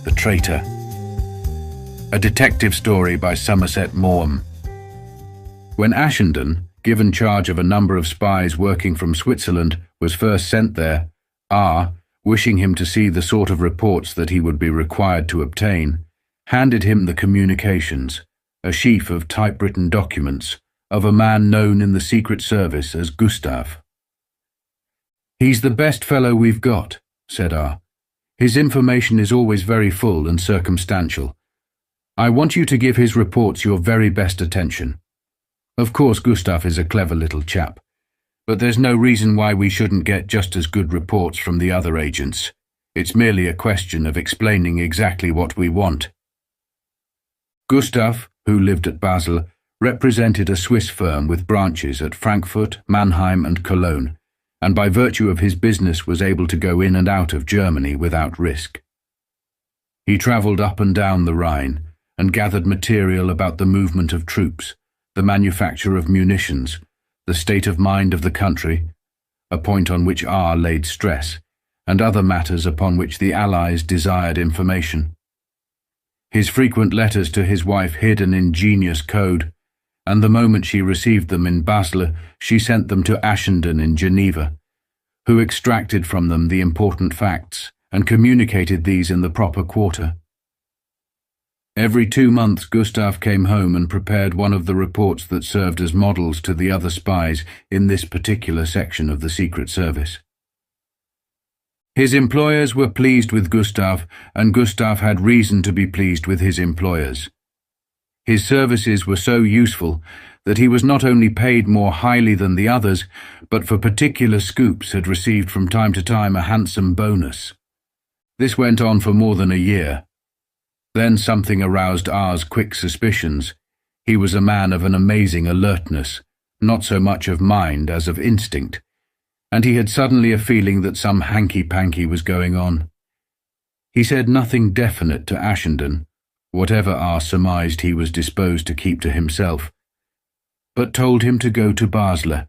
The Traitor. A detective story by Somerset Maugham. When Ashenden, given charge of a number of spies working from Switzerland, was first sent there, R, wishing him to see the sort of reports that he would be required to obtain, handed him the communications, a sheaf of typewritten documents, of a man known in the Secret Service as Gustav. "He's the best fellow we've got," said R. "His information is always very full and circumstantial. I want you to give his reports your very best attention. Of course, Gustav is a clever little chap, but there's no reason why we shouldn't get just as good reports from the other agents. It's merely a question of explaining exactly what we want." Gustav, who lived at Basel, represented a Swiss firm with branches at Frankfurt, Mannheim and Cologne, and by virtue of his business was able to go in and out of Germany without risk. He travelled up and down the Rhine and gathered material about the movement of troops, the manufacture of munitions, the state of mind of the country, a point on which R laid stress, and other matters upon which the Allies desired information. His frequent letters to his wife hid an ingenious code, and the moment she received them in Basel, she sent them to Ashenden in Geneva, who extracted from them the important facts and communicated these in the proper quarter. Every 2 months Gustav came home and prepared one of the reports that served as models to the other spies in this particular section of the Secret Service. His employers were pleased with Gustav, and Gustav had reason to be pleased with his employers. His services were so useful that he was not only paid more highly than the others, but for particular scoops had received from time to time a handsome bonus. This went on for more than a year. Then something aroused R's quick suspicions. He was a man of an amazing alertness, not so much of mind as of instinct, and he had suddenly a feeling that some hanky-panky was going on. He said nothing definite to Ashenden, whatever R surmised he was disposed to keep to himself, but told him to go to Basel,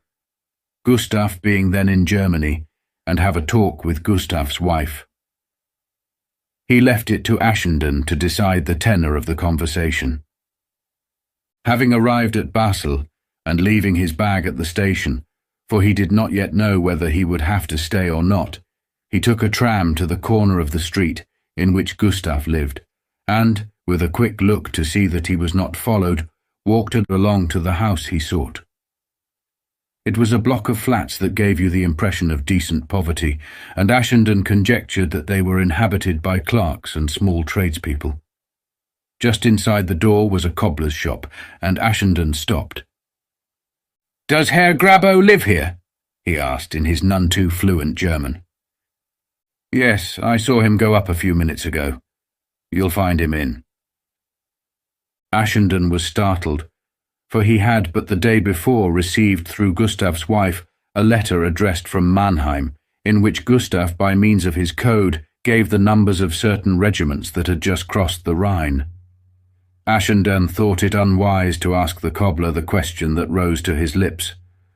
Gustav being then in Germany, and have a talk with Gustav's wife. He left it to Ashenden to decide the tenor of the conversation. Having arrived at Basel, and leaving his bag at the station, for he did not yet know whether he would have to stay or not, he took a tram to the corner of the street in which Gustav lived, and, with a quick look to see that he was not followed, walked along to the house he sought. It was a block of flats that gave you the impression of decent poverty, and Ashenden conjectured that they were inhabited by clerks and small tradespeople. Just inside the door was a cobbler's shop, and Ashenden stopped. "Does Herr Grabo live here?" he asked in his none too fluent German. "Yes, I saw him go up a few minutes ago. You'll find him in." Ashenden was startled, for he had but the day before received through Gustav's wife a letter addressed from Mannheim, in which Gustav, by means of his code, gave the numbers of certain regiments that had just crossed the Rhine. Ashenden thought it unwise to ask the cobbler the question that rose to his lips,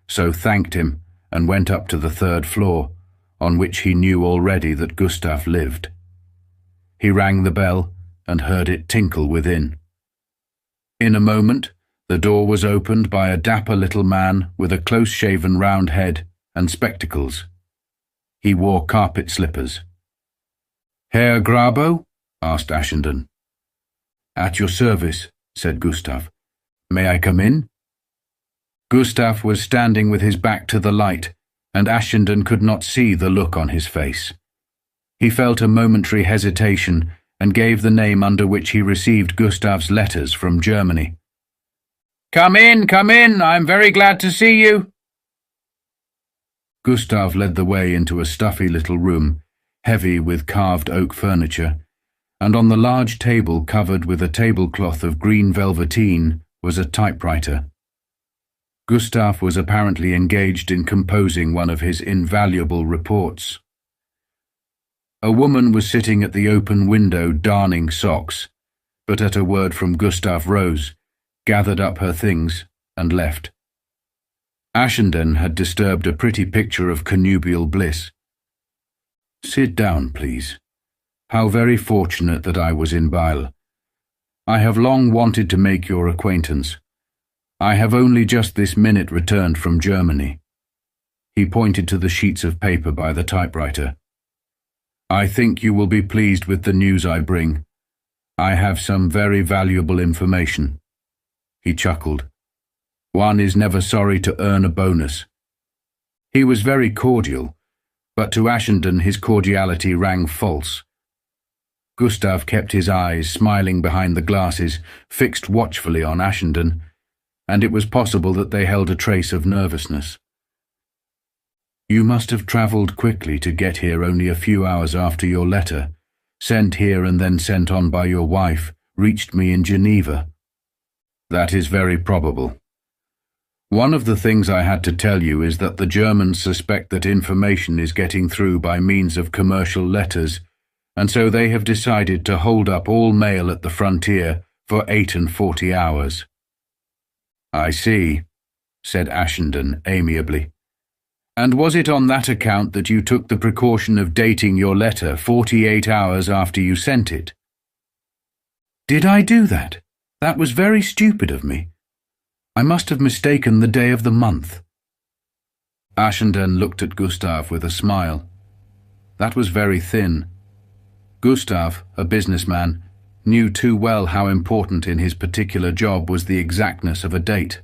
so thanked him and went up to the 3rd floor, on which he knew already that Gustav lived. He rang the bell and heard it tinkle within. In a moment, the door was opened by a dapper little man with a close-shaven round head and spectacles. He wore carpet slippers. "Herr Grabo?" asked Ashenden. "At your service," said Gustav. "May I come in?" Gustav was standing with his back to the light, and Ashenden could not see the look on his face. He felt a momentary hesitation and gave the name under which he received Gustav's letters from Germany. Come in, I'm very glad to see you." Gustav led the way into a stuffy little room, heavy with carved oak furniture, and on the large table covered with a tablecloth of green velveteen was a typewriter. Gustav was apparently engaged in composing one of his invaluable reports. A woman was sitting at the open window darning socks, but at a word from Gustav rose, gathered up her things, and left. Ashenden had disturbed a pretty picture of connubial bliss. "Sit down, please. How very fortunate that I was in Bile. I have long wanted to make your acquaintance. I have only just this minute returned from Germany." He pointed to the sheets of paper by the typewriter. "I think you will be pleased with the news I bring. I have some very valuable information." He chuckled. "One is never sorry to earn a bonus." He was very cordial, but to Ashenden his cordiality rang false. Gustav kept his eyes, smiling behind the glasses, fixed watchfully on Ashenden, and it was possible that they held a trace of nervousness. "You must have travelled quickly to get here only a few hours after your letter, sent here and then sent on by your wife, reached me in Geneva." "That is very probable. One of the things I had to tell you is that the Germans suspect that information is getting through by means of commercial letters, and so they have decided to hold up all mail at the frontier for 48 hours. "I see," said Ashenden amiably. "And was it on that account that you took the precaution of dating your letter 48 hours after you sent it?" "Did I do that? That was very stupid of me. I must have mistaken the day of the month." Ashenden looked at Gustav with a smile. That was very thin. Gustav, a businessman, knew too well how important in his particular job was the exactness of a date.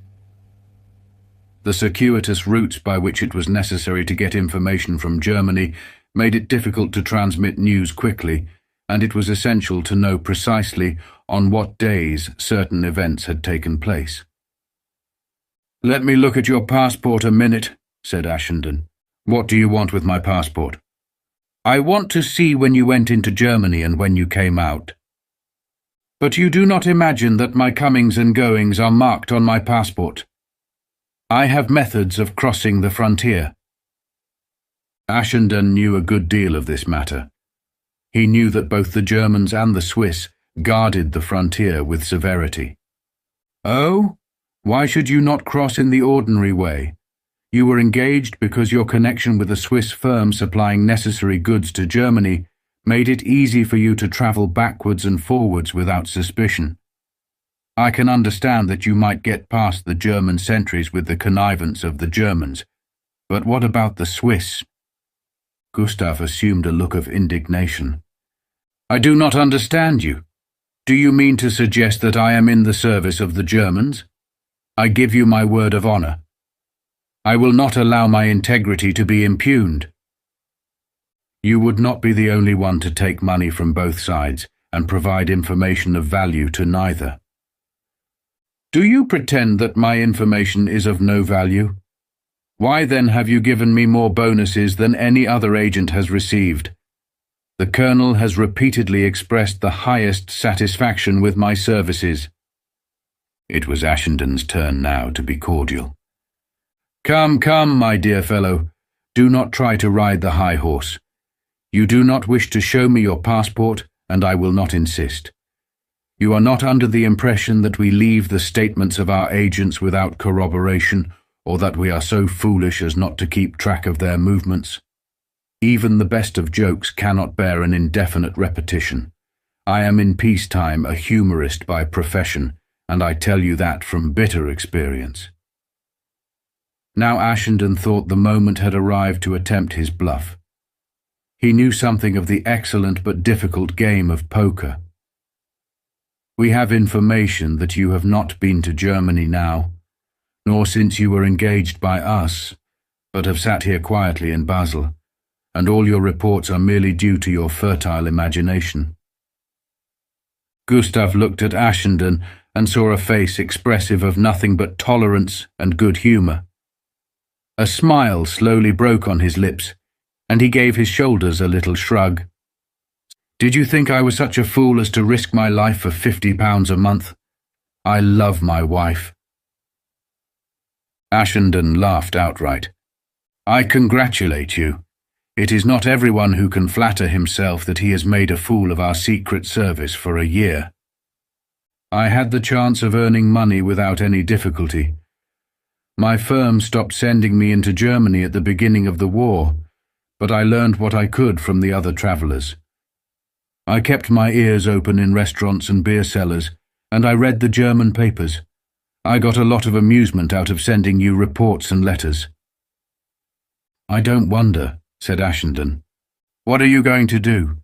The circuitous routes by which it was necessary to get information from Germany made it difficult to transmit news quickly, and it was essential to know precisely on what days certain events had taken place. "Let me look at your passport a minute," said Ashenden. "What do you want with my passport?" "I want to see when you went into Germany and when you came out." "But you do not imagine that my comings and goings are marked on my passport. I have methods of crossing the frontier." Ashenden knew a good deal of this matter. He knew that both the Germans and the Swiss guarded the frontier with severity. "Oh? Why should you not cross in the ordinary way? You were engaged because your connection with a Swiss firm supplying necessary goods to Germany made it easy for you to travel backwards and forwards without suspicion. I can understand that you might get past the German sentries with the connivance of the Germans, but what about the Swiss?" Gustav assumed a look of indignation. "I do not understand you. Do you mean to suggest that I am in the service of the Germans? I give you my word of honor. I will not allow my integrity to be impugned." "You would not be the only one to take money from both sides and provide information of value to neither." "Do you pretend that my information is of no value? Why then have you given me more bonuses than any other agent has received? The Colonel has repeatedly expressed the highest satisfaction with my services." It was Ashenden's turn now to be cordial. "Come, come, my dear fellow, do not try to ride the high horse. You do not wish to show me your passport, and I will not insist. You are not under the impression that we leave the statements of our agents without corroboration, or that we are so foolish as not to keep track of their movements. Even the best of jokes cannot bear an indefinite repetition. I am in peacetime a humorist by profession, and I tell you that from bitter experience." Now Ashenden thought the moment had arrived to attempt his bluff. He knew something of the excellent but difficult game of poker. "We have information that you have not been to Germany now, nor since you were engaged by us, but have sat here quietly in Basel, and all your reports are merely due to your fertile imagination." Gustav looked at Ashenden and saw a face expressive of nothing but tolerance and good humour. A smile slowly broke on his lips, and he gave his shoulders a little shrug. "Did you think I was such a fool as to risk my life for £50 a month? I love my wife." Ashenden laughed outright. "I congratulate you. It is not everyone who can flatter himself that he has made a fool of our Secret Service for a year. I had the chance of earning money without any difficulty. My firm stopped sending me into Germany at the beginning of the war, but I learned what I could from the other travellers. I kept my ears open in restaurants and beer cellars, and I read the German papers. I got a lot of amusement out of sending you reports and letters." "I don't wonder," said Ashenden. "What are you going to do?"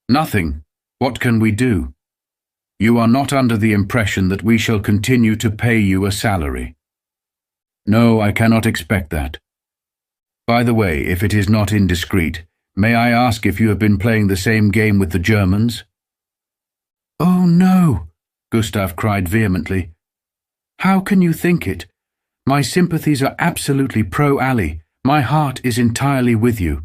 "Nothing. What can we do? You are not under the impression that we shall continue to pay you a salary." "No, I cannot expect that. By the way, if it is not indiscreet, may I ask if you have been playing the same game with the Germans?" "Oh, no," Gustav cried vehemently. "How can you think it? My sympathies are absolutely pro-Ali. My heart is entirely with you."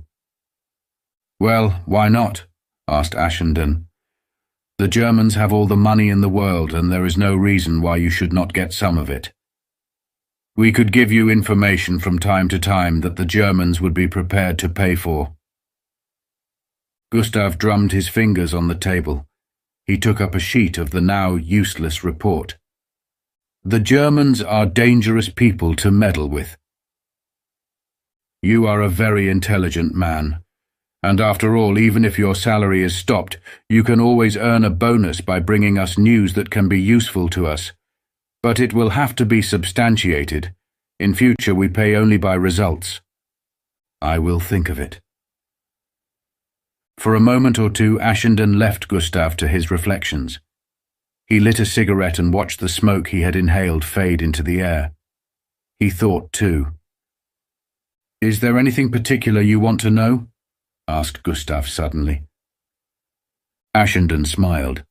"Well, why not?" asked Ashenden. "The Germans have all the money in the world, and there is no reason why you should not get some of it. We could give you information from time to time that the Germans would be prepared to pay for." Gustav drummed his fingers on the table. He took up a sheet of the now useless report. "The Germans are dangerous people to meddle with. You are a very intelligent man, and after all, even if your salary is stopped, you can always earn a bonus by bringing us news that can be useful to us. But it will have to be substantiated. In future we pay only by results." "I will think of it." For a moment or two Ashenden left Gustav to his reflections. He lit a cigarette and watched the smoke he had inhaled fade into the air. He thought too. "Is there anything particular you want to know?" asked Gustav suddenly. Ashenden smiled.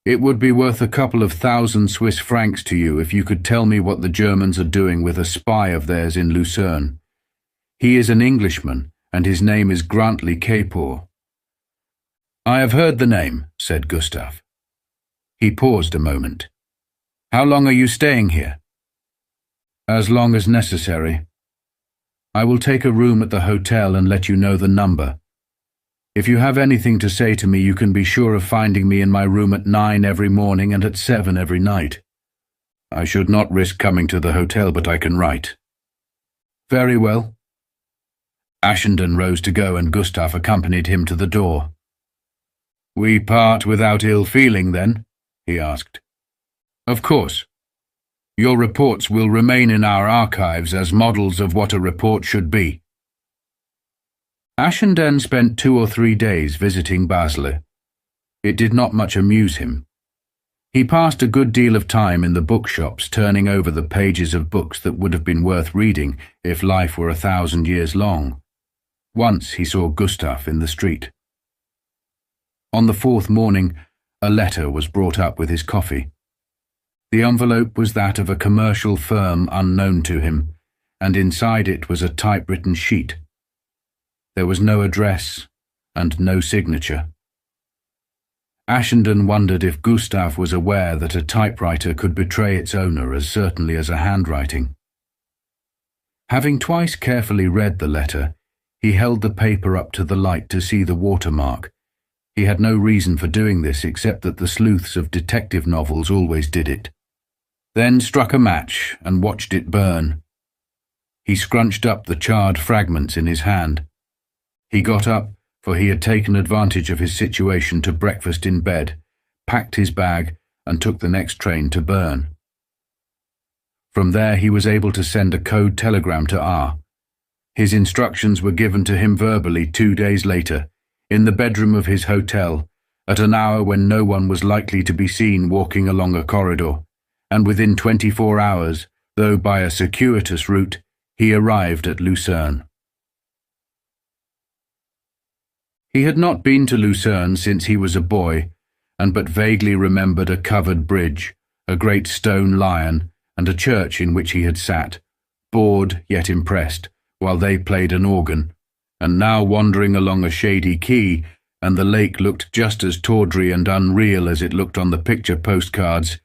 "It would be worth a couple of 1,000 Swiss francs to you if you could tell me what the Germans are doing with a spy of theirs in Lucerne. He is an Englishman, and his name is Grantley Capor." "I have heard the name," said Gustav. He paused a moment. "How long are you staying here?" "As long as necessary. I will take a room at the hotel and let you know the number. If you have anything to say to me, you can be sure of finding me in my room at 9 every morning and at 7 every night. I should not risk coming to the hotel, but I can write." "Very well." Ashenden rose to go, and Gustav accompanied him to the door. "We part without ill feeling, then?" he asked. "Of course. Your reports will remain in our archives as models of what a report should be." Ashenden spent 2 or 3 days visiting Basel. It did not much amuse him. He passed a good deal of time in the bookshops turning over the pages of books that would have been worth reading if life were 1,000 years long. Once he saw Gustav in the street. On the 4th morning, a letter was brought up with his coffee. The envelope was that of a commercial firm unknown to him, and inside it was a typewritten sheet. There was no address and no signature. Ashenden wondered if Gustav was aware that a typewriter could betray its owner as certainly as a handwriting. Having twice carefully read the letter, he held the paper up to the light to see the watermark. He had no reason for doing this except that the sleuths of detective novels always did it. Then struck a match and watched it burn. He scrunched up the charred fragments in his hand. He got up, for he had taken advantage of his situation to breakfast in bed, packed his bag, and took the next train to Bern. From there he was able to send a code telegram to R. His instructions were given to him verbally 2 days later, in the bedroom of his hotel, at an hour when no one was likely to be seen walking along a corridor, and within 24 hours, though by a circuitous route, he arrived at Lucerne. He had not been to Lucerne since he was a boy, and but vaguely remembered a covered bridge, a great stone lion, and a church in which he had sat, bored yet impressed, while they played an organ, and now wandering along a shady quay, and the lake looked just as tawdry and unreal as it looked on the picture postcards.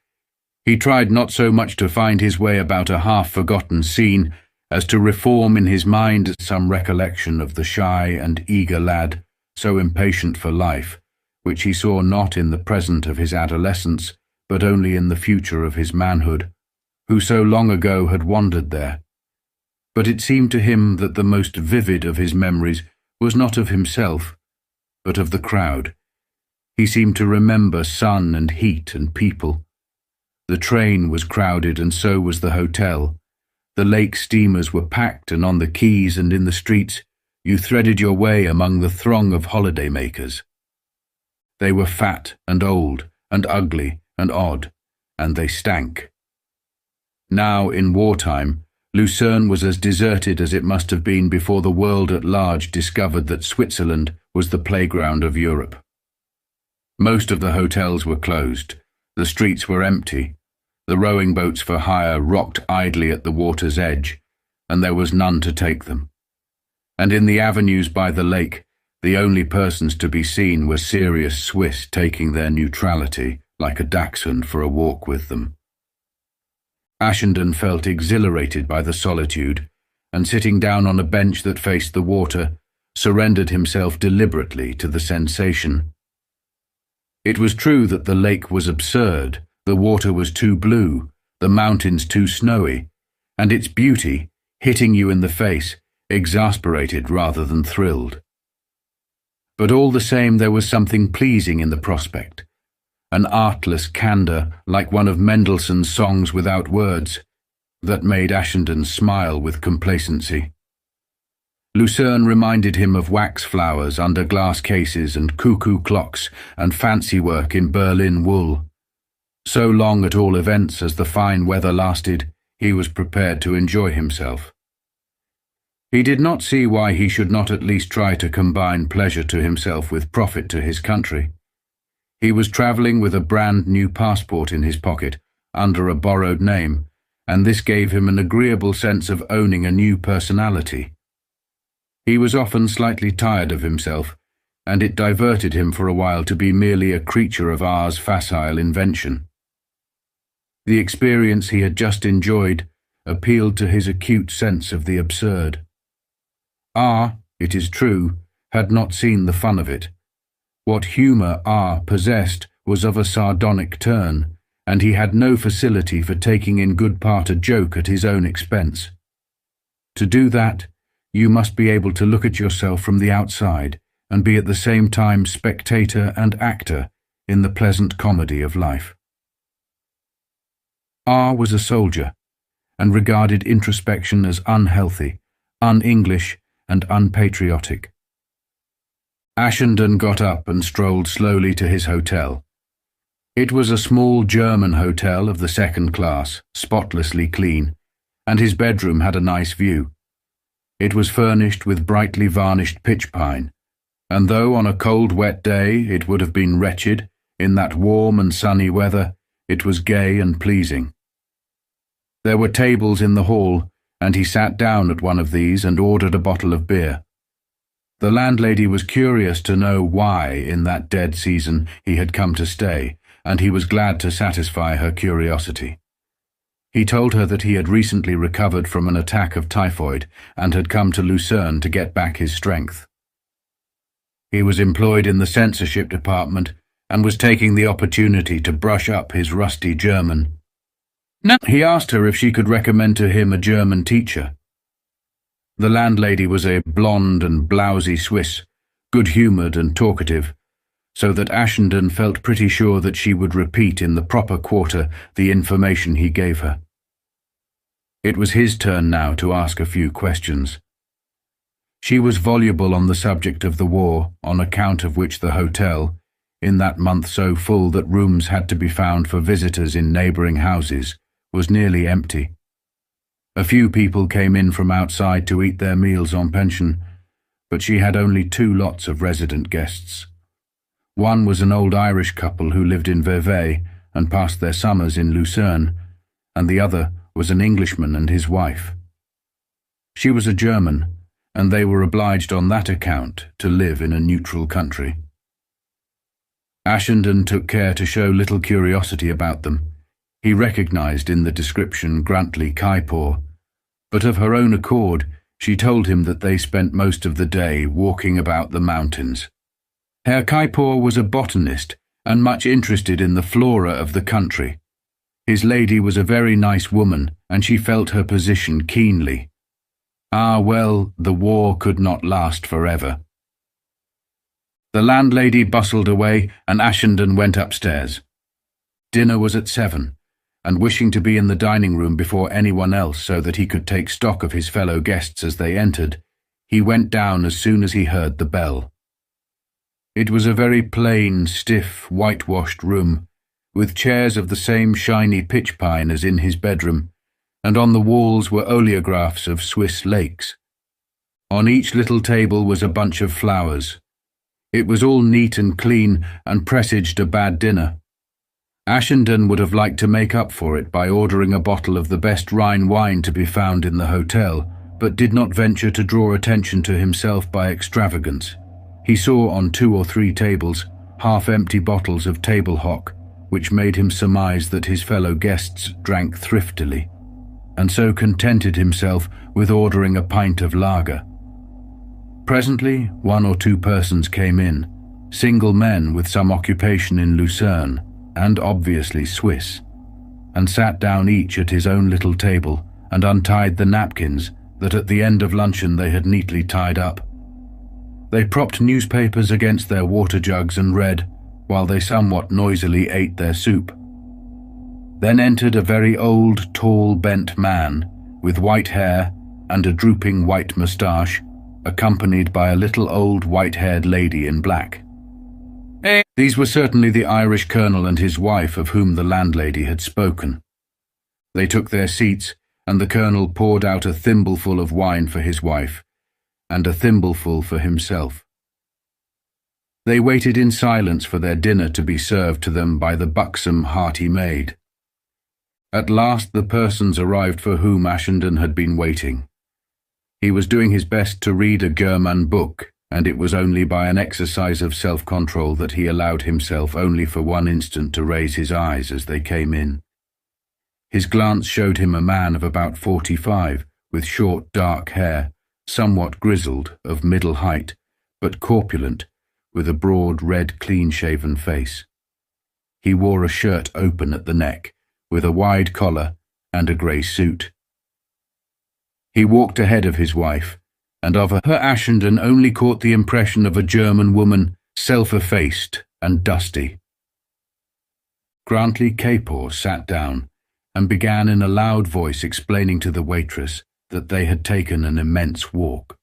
He tried not so much to find his way about a half-forgotten scene as to reform in his mind some recollection of the shy and eager lad, so impatient for life, which he saw not in the present of his adolescence, but only in the future of his manhood, who so long ago had wandered there. But it seemed to him that the most vivid of his memories was not of himself, but of the crowd. He seemed to remember sun and heat and people. The train was crowded, and so was the hotel. The lake steamers were packed, and on the quays and in the streets you threaded your way among the throng of holiday-makers. They were fat and old and ugly and odd, and they stank. Now, in wartime, Lucerne was as deserted as it must have been before the world at large discovered that Switzerland was the playground of Europe. Most of the hotels were closed, the streets were empty, the rowing boats for hire rocked idly at the water's edge, and there was none to take them. And in the avenues by the lake, the only persons to be seen were serious Swiss taking their neutrality, like a dachshund, for a walk with them. Ashenden felt exhilarated by the solitude, and sitting down on a bench that faced the water, surrendered himself deliberately to the sensation. It was true that the lake was absurd, the water was too blue, the mountains too snowy, and its beauty, hitting you in the face, exasperated rather than thrilled. But all the same there was something pleasing in the prospect, an artless candour like one of Mendelssohn's Songs Without Words, that made Ashenden smile with complacency. Lucerne reminded him of wax flowers under glass cases and cuckoo clocks and fancy work in Berlin wool. So long, at all events, as the fine weather lasted, he was prepared to enjoy himself. He did not see why he should not at least try to combine pleasure to himself with profit to his country. He was travelling with a brand new passport in his pocket, under a borrowed name, and this gave him an agreeable sense of owning a new personality. He was often slightly tired of himself, and it diverted him for a while to be merely a creature of R's facile invention. The experience he had just enjoyed appealed to his acute sense of the absurd. R, it is true, had not seen the fun of it. What humour R possessed was of a sardonic turn, and he had no facility for taking in good part a joke at his own expense. To do that, you must be able to look at yourself from the outside and be at the same time spectator and actor in the pleasant comedy of life. R was a soldier, and regarded introspection as unhealthy, un-English, and unpatriotic. Ashenden got up and strolled slowly to his hotel. It was a small German hotel of the second class, spotlessly clean, and his bedroom had a nice view. It was furnished with brightly varnished pitch pine, and though on a cold, wet day it would have been wretched, in that warm and sunny weather it was gay and pleasing. There were tables in the hall, and he sat down at one of these and ordered a bottle of beer. The landlady was curious to know why, in that dead season, he had come to stay, and he was glad to satisfy her curiosity. He told her that he had recently recovered from an attack of typhoid and had come to Lucerne to get back his strength. He was employed in the censorship department and was taking the opportunity to brush up his rusty German. He asked her if she could recommend to him a German teacher. The landlady was a blonde and blousy Swiss, good-humoured and talkative, so that Ashenden felt pretty sure that she would repeat in the proper quarter the information he gave her. It was his turn now to ask a few questions. She was voluble on the subject of the war, on account of which the hotel, in that month so full that rooms had to be found for visitors in neighbouring houses, was nearly empty. A few people came in from outside to eat their meals on pension, but she had only 2 lots of resident guests. One was an old Irish couple who lived in Vevey and passed their summers in Lucerne, and the other was an Englishman and his wife. She was a German, and they were obliged on that account to live in a neutral country. Ashenden took care to show little curiosity about them. He recognized in the description Grantley Kaipour, but of her own accord she told him that they spent most of the day walking about the mountains. Herr Kaipour was a botanist and much interested in the flora of the country. His lady was a very nice woman, and she felt her position keenly. Ah, well, the war could not last forever. The landlady bustled away, and Ashenden went upstairs. Dinner was at 7, and wishing to be in the dining room before anyone else so that he could take stock of his fellow guests as they entered, he went down as soon as he heard the bell. It was a very plain, stiff, whitewashed room, with chairs of the same shiny pitch pine as in his bedroom, and on the walls were oleographs of Swiss lakes. On each little table was a bunch of flowers. It was all neat and clean, and presaged a bad dinner. Ashenden would have liked to make up for it by ordering a bottle of the best Rhine wine to be found in the hotel, but did not venture to draw attention to himself by extravagance. He saw on 2 or 3 tables half-empty bottles of table hock, which made him surmise that his fellow guests drank thriftily, and so contented himself with ordering a pint of lager. Presently 1 or 2 persons came in, single men with some occupation in Lucerne, and obviously Swiss, and sat down each at his own little table and untied the napkins that at the end of luncheon they had neatly tied up. They propped newspapers against their water jugs and read, while they somewhat noisily ate their soup. Then entered a very old, tall, bent man, with white hair and a drooping white moustache, accompanied by a little old white-haired lady in black. These were certainly the Irish colonel and his wife of whom the landlady had spoken. They took their seats, and the colonel poured out a thimbleful of wine for his wife, and a thimbleful for himself. They waited in silence for their dinner to be served to them by the buxom, hearty maid. At last the persons arrived for whom Ashenden had been waiting. He was doing his best to read a German book, and it was only by an exercise of self-control that he allowed himself only for 1 instant to raise his eyes as they came in. His glance showed him a man of about 45, with short dark hair, somewhat grizzled, of middle height, but corpulent, with a broad, red, clean-shaven face. He wore a shirt open at the neck, with a wide collar and a grey suit. He walked ahead of his wife, and of her Ashenden only caught the impression of a German woman, self-effaced and dusty. Grantley Capor sat down and began in a loud voice explaining to the waitress that they had taken an immense walk.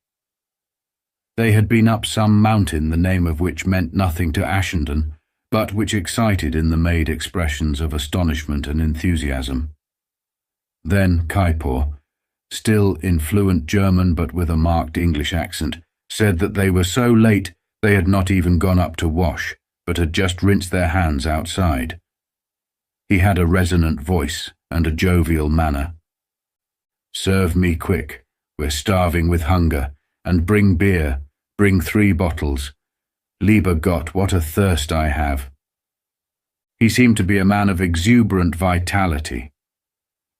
They had been up some mountain the name of which meant nothing to Ashenden, but which excited in the maid expressions of astonishment and enthusiasm. Then Capor, still in fluent German but with a marked English accent, said that they were so late they had not even gone up to wash, but had just rinsed their hands outside. He had a resonant voice and a jovial manner. "Serve me quick, we're starving with hunger, and bring beer, bring 3 bottles. Lieber Gott, what a thirst I have." He seemed to be a man of exuberant vitality.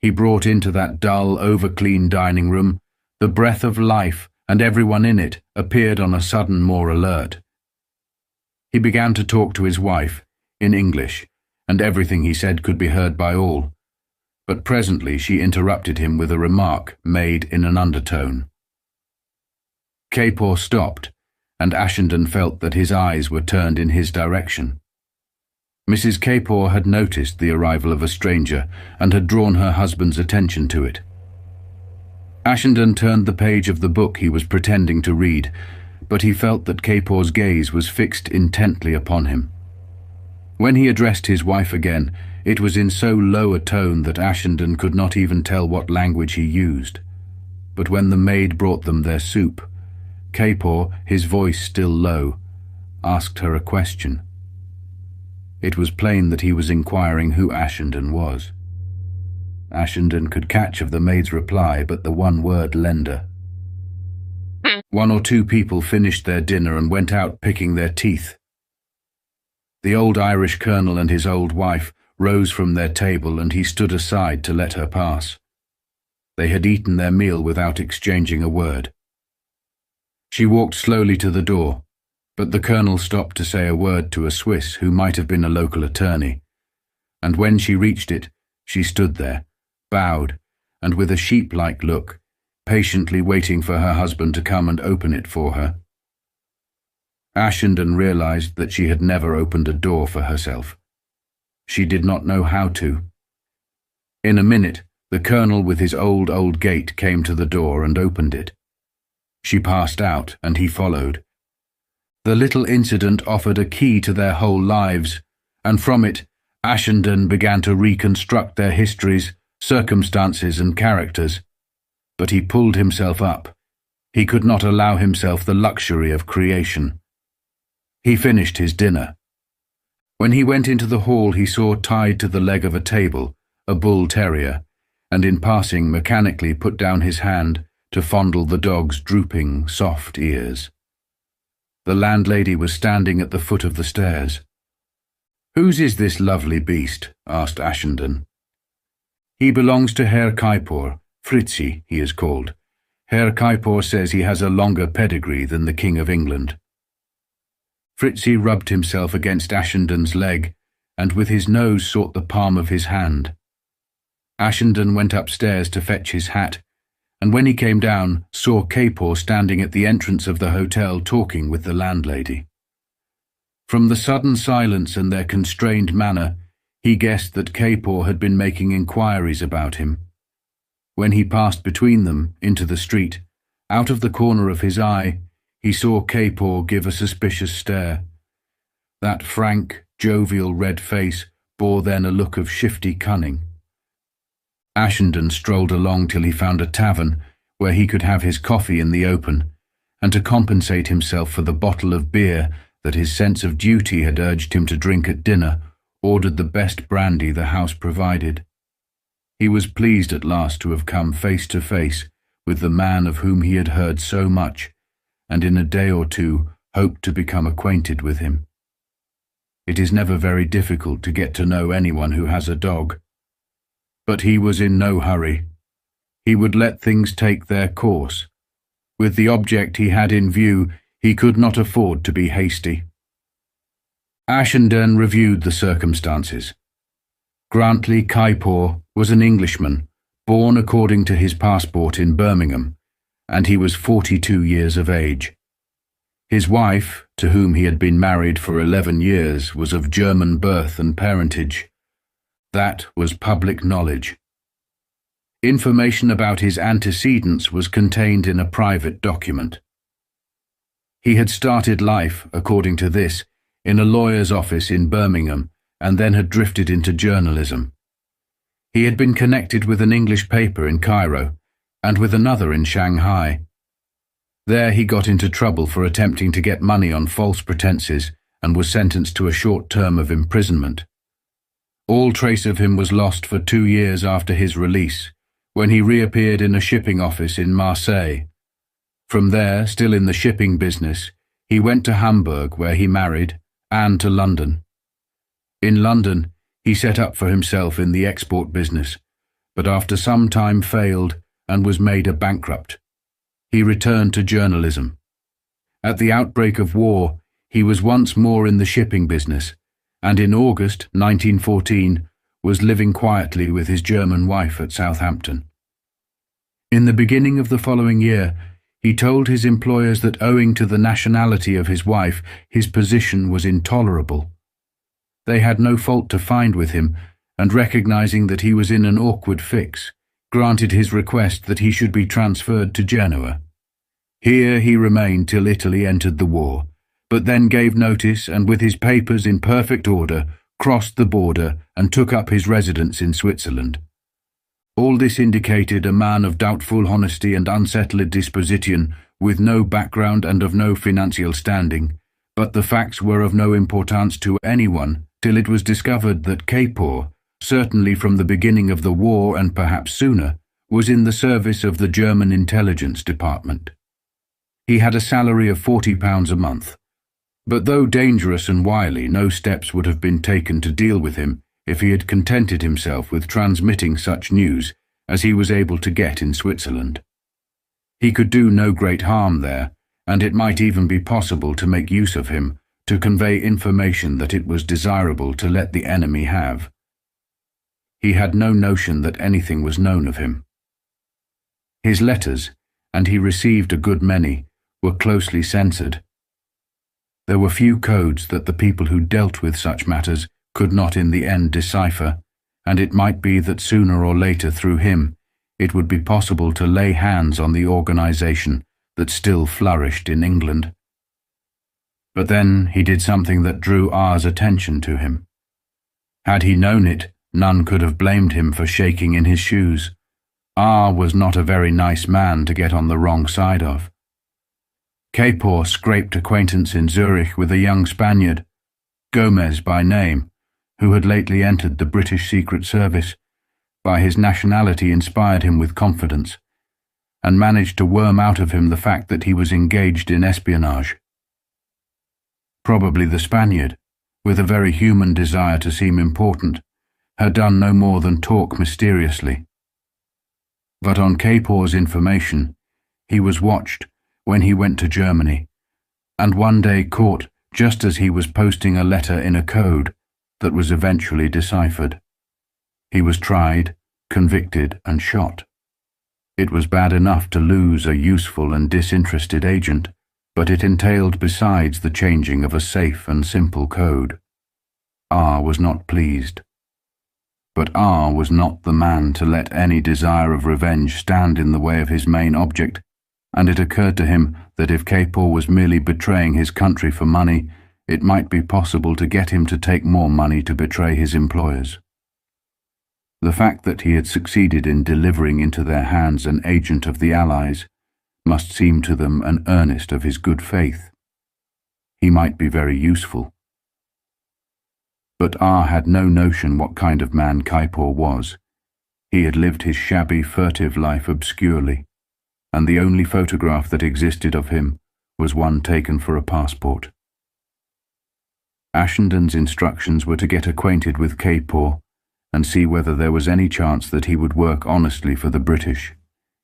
He brought into that dull, over-clean dining room the breath of life, and everyone in it appeared on a sudden more alert. He began to talk to his wife, in English, and everything he said could be heard by all, but presently she interrupted him with a remark made in an undertone. Capor stopped, and Ashenden felt that his eyes were turned in his direction. Mrs. Capor had noticed the arrival of a stranger and had drawn her husband's attention to it. Ashenden turned the page of the book he was pretending to read, but he felt that Capor's gaze was fixed intently upon him. When he addressed his wife again, it was in so low a tone that Ashenden could not even tell what language he used. But when the maid brought them their soup, Capor, his voice still low, asked her a question. It was plain that he was inquiring who Ashenden was. Ashenden could catch of the maid's reply but the one word lender. 1 or 2 people finished their dinner and went out picking their teeth. The old Irish colonel and his old wife rose from their table, and he stood aside to let her pass. They had eaten their meal without exchanging a word. She walked slowly to the door, but the colonel stopped to say a word to a Swiss who might have been a local attorney, and when she reached it, she stood there, bowed, and with a sheep-like look, patiently waiting for her husband to come and open it for her. Ashenden realized that she had never opened a door for herself. She did not know how to. In a minute, the colonel with his old gait came to the door and opened it. She passed out, and he followed. The little incident offered a key to their whole lives, and from it, Ashenden began to reconstruct their histories, circumstances and characters. But he pulled himself up. He could not allow himself the luxury of creation. He finished his dinner. When he went into the hall, he saw tied to the leg of a table a bull terrier, and in passing mechanically put down his hand to fondle the dog's drooping, soft ears. The landlady was standing at the foot of the stairs. "Whose is this lovely beast?" asked Ashenden. "He belongs to Herr Kaipor, Fritzi, he is called. Herr Kaipor says he has a longer pedigree than the King of England." Fritzi rubbed himself against Ashenden's leg, and with his nose sought the palm of his hand. Ashenden went upstairs to fetch his hat, and when he came down, saw Kaipor standing at the entrance of the hotel talking with the landlady. From the sudden silence and their constrained manner, he guessed that Kaipor had been making inquiries about him. When he passed between them into the street, out of the corner of his eye, he saw Kaipor give a suspicious stare. That frank, jovial red face bore then a look of shifty cunning. Ashenden strolled along till he found a tavern where he could have his coffee in the open, and to compensate himself for the bottle of beer that his sense of duty had urged him to drink at dinner, ordered the best brandy the house provided. He was pleased at last to have come face to face with the man of whom he had heard so much, and in a day or two hoped to become acquainted with him. It is never very difficult to get to know anyone who has a dog. But he was in no hurry. He would let things take their course. With the object he had in view, he could not afford to be hasty. Ashenden reviewed the circumstances. Grantley Kaipor was an Englishman, born according to his passport in Birmingham, and he was 42 years of age. His wife, to whom he had been married for 11 years, was of German birth and parentage. That was public knowledge. Information about his antecedents was contained in a private document. He had started life, according to this, in a lawyer's office in Birmingham, and then had drifted into journalism. He had been connected with an English paper in Cairo, and with another in Shanghai. There he got into trouble for attempting to get money on false pretenses, and was sentenced to a short term of imprisonment. All trace of him was lost for 2 years after his release, when he reappeared in a shipping office in Marseille. From there, still in the shipping business, he went to Hamburg, where he married, and to London. In London, he set up for himself in the export business, but after some time failed and was made a bankrupt. He returned to journalism. At the outbreak of war, he was once more in the shipping business, and in August 1914 was living quietly with his German wife at Southampton. In the beginning of the following year, he told his employers that owing to the nationality of his wife, his position was intolerable. They had no fault to find with him, and recognizing that he was in an awkward fix, granted his request that he should be transferred to Genoa. Here he remained till Italy entered the war, but then gave notice and with his papers in perfect order, crossed the border and took up his residence in Switzerland. All this indicated a man of doubtful honesty and unsettled disposition, with no background and of no financial standing, but the facts were of no importance to anyone till it was discovered that Kaipor, certainly from the beginning of the war and perhaps sooner, was in the service of the German intelligence department. He had a salary of £40 a month. But though dangerous and wily, no steps would have been taken to deal with him if he had contented himself with transmitting such news as he was able to get in Switzerland. He could do no great harm there, and it might even be possible to make use of him to convey information that it was desirable to let the enemy have. He had no notion that anything was known of him. His letters, and he received a good many, were closely censored. There were few codes that the people who dealt with such matters could not in the end decipher, and it might be that sooner or later through him it would be possible to lay hands on the organisation that still flourished in England. But then he did something that drew R's attention to him. Had he known it, none could have blamed him for shaking in his shoes. R was not a very nice man to get on the wrong side of. Traitor scraped acquaintance in Zurich with a young Spaniard, Gomez by name, who had lately entered the British Secret Service. By his nationality inspired him with confidence, and managed to worm out of him the fact that he was engaged in espionage. Probably the Spaniard, with a very human desire to seem important, had done no more than talk mysteriously. But on Traitor's information, he was watched when he went to Germany, and one day caught just as he was posting a letter in a code that was eventually deciphered. He was tried, convicted, and shot. It was bad enough to lose a useful and disinterested agent, but it entailed besides the changing of a safe and simple code. R was not pleased. But R was not the man to let any desire of revenge stand in the way of his main object, and it occurred to him that if Traitor was merely betraying his country for money, it might be possible to get him to take more money to betray his employers. The fact that he had succeeded in delivering into their hands an agent of the Allies must seem to them an earnest of his good faith. He might be very useful. But R had no notion what kind of man Traitor was. He had lived his shabby, furtive life obscurely, and the only photograph that existed of him was one taken for a passport. Ashenden's instructions were to get acquainted with Traitor and see whether there was any chance that he would work honestly for the British.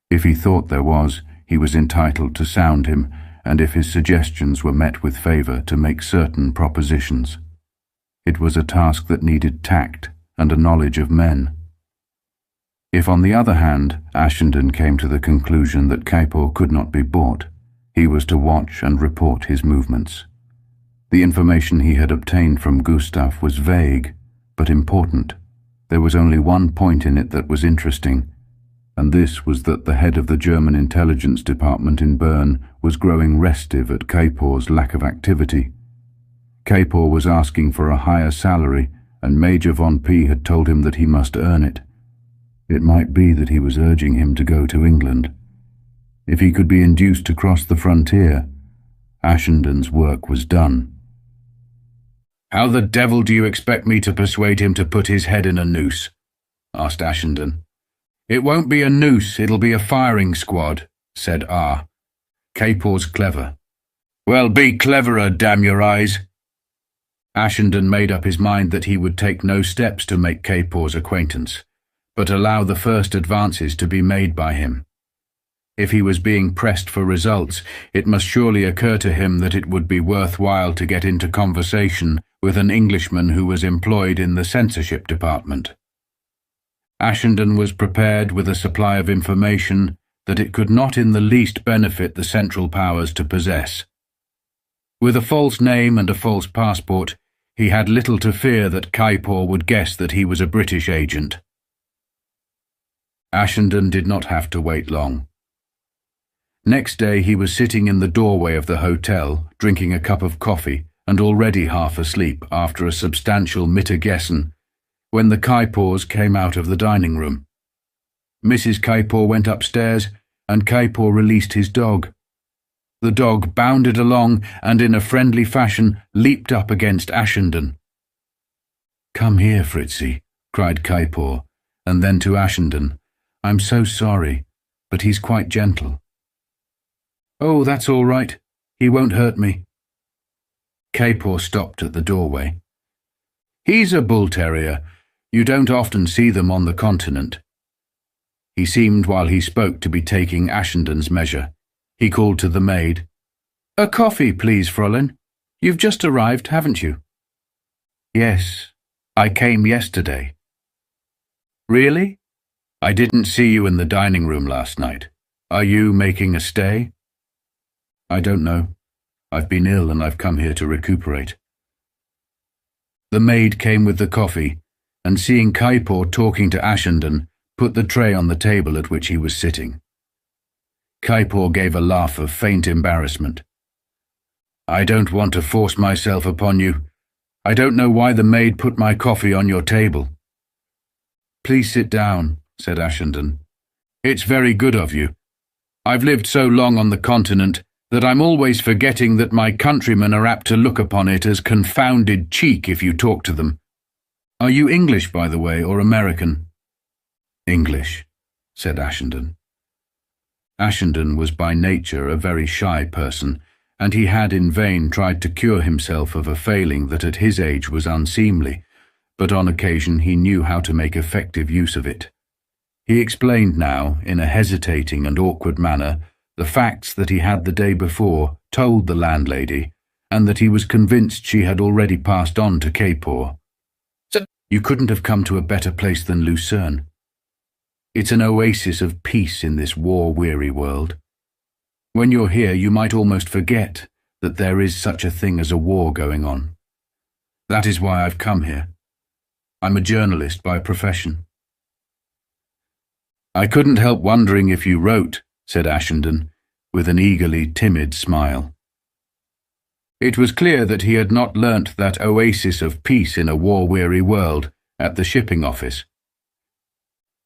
If he thought there was, he was entitled to sound him, and if his suggestions were met with favour, to make certain propositions. It was a task that needed tact and a knowledge of men. If, on the other hand, Ashenden came to the conclusion that Traitor could not be bought, he was to watch and report his movements. The information he had obtained from Gustav was vague, but important. There was only one point in it that was interesting, and this was that the head of the German intelligence department in Bern was growing restive at Traitor's lack of activity. Traitor was asking for a higher salary, and Major von P had told him that he must earn it. It might be that he was urging him to go to England. If he could be induced to cross the frontier, Ashenden's work was done. "How the devil do you expect me to persuade him to put his head in a noose?" asked Ashenden. "It won't be a noose, it'll be a firing squad," said R. "Traitor's clever." "Well, be cleverer, damn your eyes." Ashenden made up his mind that he would take no steps to make Traitor's acquaintance, but allow the first advances to be made by him. If he was being pressed for results, it must surely occur to him that it would be worthwhile to get into conversation with an Englishman who was employed in the censorship department. Ashenden was prepared with a supply of information that it could not in the least benefit the Central Powers to possess. With a false name and a false passport, he had little to fear that Traitor would guess that he was a British agent. Ashenden did not have to wait long. Next day he was sitting in the doorway of the hotel, drinking a cup of coffee, and already half asleep after a substantial Mittagessen, when the Traitors came out of the dining room. Mrs. Traitor went upstairs, and Traitor released his dog. The dog bounded along and in a friendly fashion leaped up against Ashenden. "Come here, Fritzi," cried Traitor, and then to Ashenden, "I'm so sorry, but he's quite gentle." "Oh, that's all right. He won't hurt me." Traitor stopped at the doorway. "He's a bull terrier. You don't often see them on the continent." He seemed while he spoke to be taking Ashenden's measure. He called to the maid. "A coffee, please, Fräulein. You've just arrived, haven't you?" "Yes, I came yesterday." "Really? I didn't see you in the dining room last night. Are you making a stay?" "I don't know. I've been ill and I've come here to recuperate." The maid came with the coffee, and seeing Kaipor talking to Ashenden, put the tray on the table at which he was sitting. Kaipor gave a laugh of faint embarrassment. "I don't want to force myself upon you. I don't know why the maid put my coffee on your table." "Please sit down," said Ashenden. "It's very good of you. I've lived so long on the continent that I'm always forgetting that my countrymen are apt to look upon it as confounded cheek if you talk to them. Are you English, by the way, or American?" "English," said Ashenden. Ashenden was by nature a very shy person, and he had in vain tried to cure himself of a failing that at his age was unseemly, but on occasion he knew how to make effective use of it. He explained now, in a hesitating and awkward manner, the facts that he had the day before told the landlady, and that he was convinced she had already passed on to Kaipor. "You couldn't have come to a better place than Lucerne. It's an oasis of peace in this war-weary world. When you're here, you might almost forget that there is such a thing as a war going on. That is why I've come here. I'm a journalist by profession." "I couldn't help wondering if you wrote," said Ashenden, with an eagerly timid smile. It was clear that he had not learnt that oasis of peace in a war-weary world at the shipping office.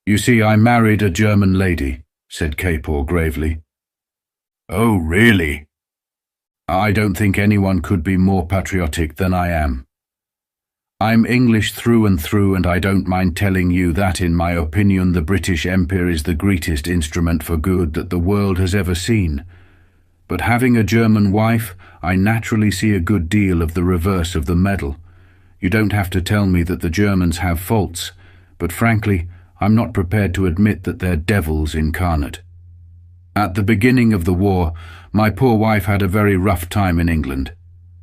"You see, I married a German lady," said Kaipor gravely. "Oh, really?" "I don't think anyone could be more patriotic than I am. I'm English through and through, and I don't mind telling you that, in my opinion, the British Empire is the greatest instrument for good that the world has ever seen. But having a German wife, I naturally see a good deal of the reverse of the medal. You don't have to tell me that the Germans have faults, but frankly, I'm not prepared to admit that they're devils incarnate. At the beginning of the war, my poor wife had a very rough time in England,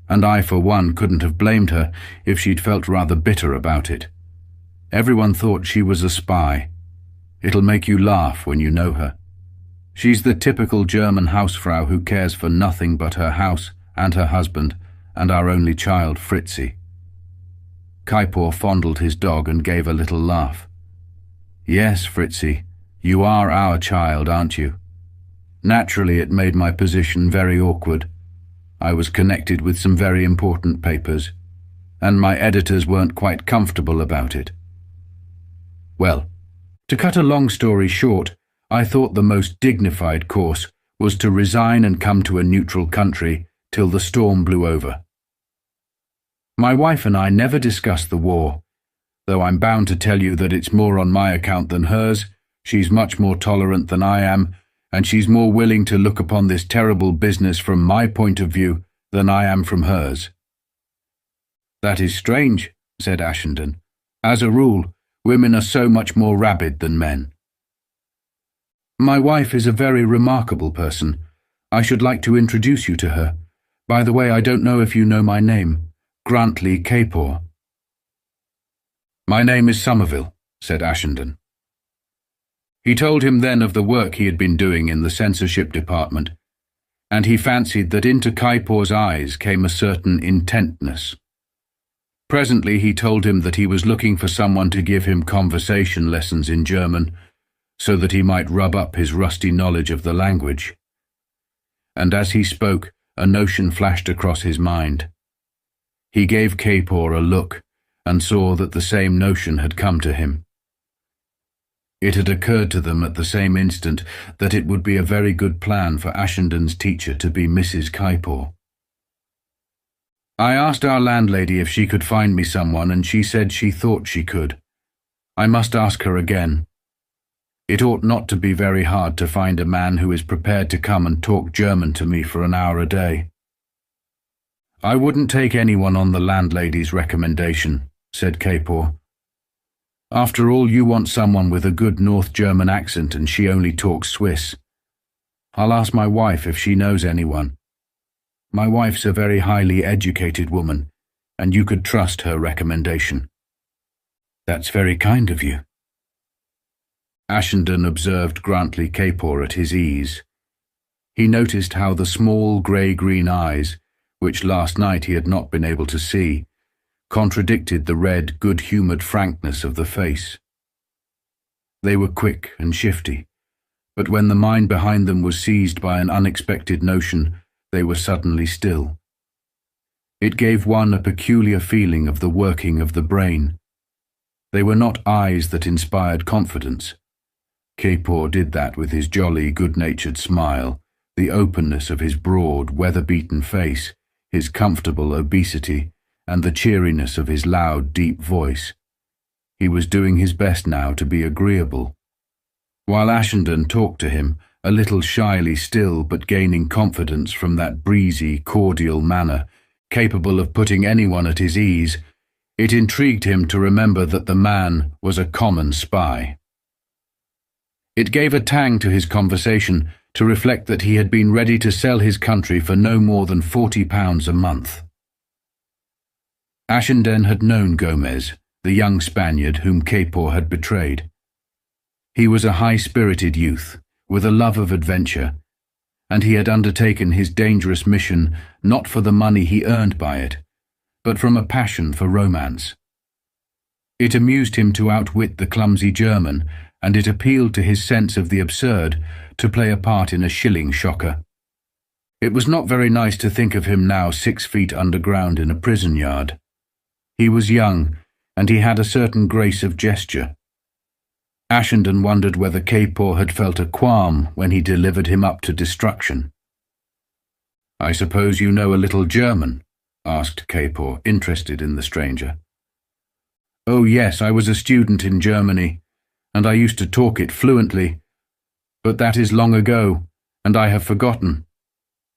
and I, for one, couldn't have blamed her if she'd felt rather bitter about it. Everyone thought she was a spy. It'll make you laugh when you know her. She's the typical German Hausfrau who cares for nothing but her house and her husband and our only child, Fritzi." Kaipor fondled his dog and gave a little laugh. "Yes, Fritzi, you are our child, aren't you? Naturally, it made my position very awkward. I was connected with some very important papers, and my editors weren't quite comfortable about it. Well, to cut a long story short, I thought the most dignified course was to resign and come to a neutral country till the storm blew over. My wife and I never discussed the war, though I'm bound to tell you that it's more on my account than hers. She's much more tolerant than I am, and she's more willing to look upon this terrible business from my point of view than I am from hers." "That is strange," said Ashenden. "As a rule, women are so much more rabid than men." "My wife is a very remarkable person. I should like to introduce you to her. By the way, I don't know if you know my name. Grantley Kaipor." "My name is Somerville," said Ashenden. He told him then of the work he had been doing in the censorship department, and he fancied that into Kaipor's eyes came a certain intentness. Presently he told him that he was looking for someone to give him conversation lessons in German, so that he might rub up his rusty knowledge of the language. And as he spoke, a notion flashed across his mind. He gave Kaipor a look, and saw that the same notion had come to him. It had occurred to them at the same instant that it would be a very good plan for Ashenden's teacher to be Mrs. Kaipor. "I asked our landlady if she could find me someone, and she said she thought she could. I must ask her again. It ought not to be very hard to find a man who is prepared to come and talk German to me for an hour a day." "I wouldn't take anyone on the landlady's recommendation," said Kaipor. "After all, you want someone with a good North German accent, and she only talks Swiss. I'll ask my wife if she knows anyone. My wife's a very highly educated woman, and you could trust her recommendation." "That's very kind of you." Ashenden observed Grantley Kaipor at his ease. He noticed how the small grey-green eyes, which last night he had not been able to see, contradicted the red, good-humoured frankness of the face. They were quick and shifty, but when the mind behind them was seized by an unexpected notion, they were suddenly still. It gave one a peculiar feeling of the working of the brain. They were not eyes that inspired confidence. Traitor did that with his jolly, good-natured smile, the openness of his broad, weather-beaten face, his comfortable obesity, and the cheeriness of his loud, deep voice. He was doing his best now to be agreeable. While Ashenden talked to him, a little shyly still but gaining confidence from that breezy, cordial manner, capable of putting anyone at his ease, it intrigued him to remember that the man was a common spy. It gave a tang to his conversation to reflect that he had been ready to sell his country for no more than £40 a month. Ashenden had known Gomez, the young Spaniard whom Traitor had betrayed. He was a high-spirited youth, with a love of adventure, and he had undertaken his dangerous mission not for the money he earned by it, but from a passion for romance. It amused him to outwit the clumsy German, and it appealed to his sense of the absurd to play a part in a shilling shocker. It was not very nice to think of him now 6 feet underground in a prison yard. He was young, and he had a certain grace of gesture. Ashenden wondered whether Traitor had felt a qualm when he delivered him up to destruction. "I suppose you know a little German?" asked Traitor, interested in the stranger. "Oh yes, I was a student in Germany, and I used to talk it fluently, but that is long ago, and I have forgotten.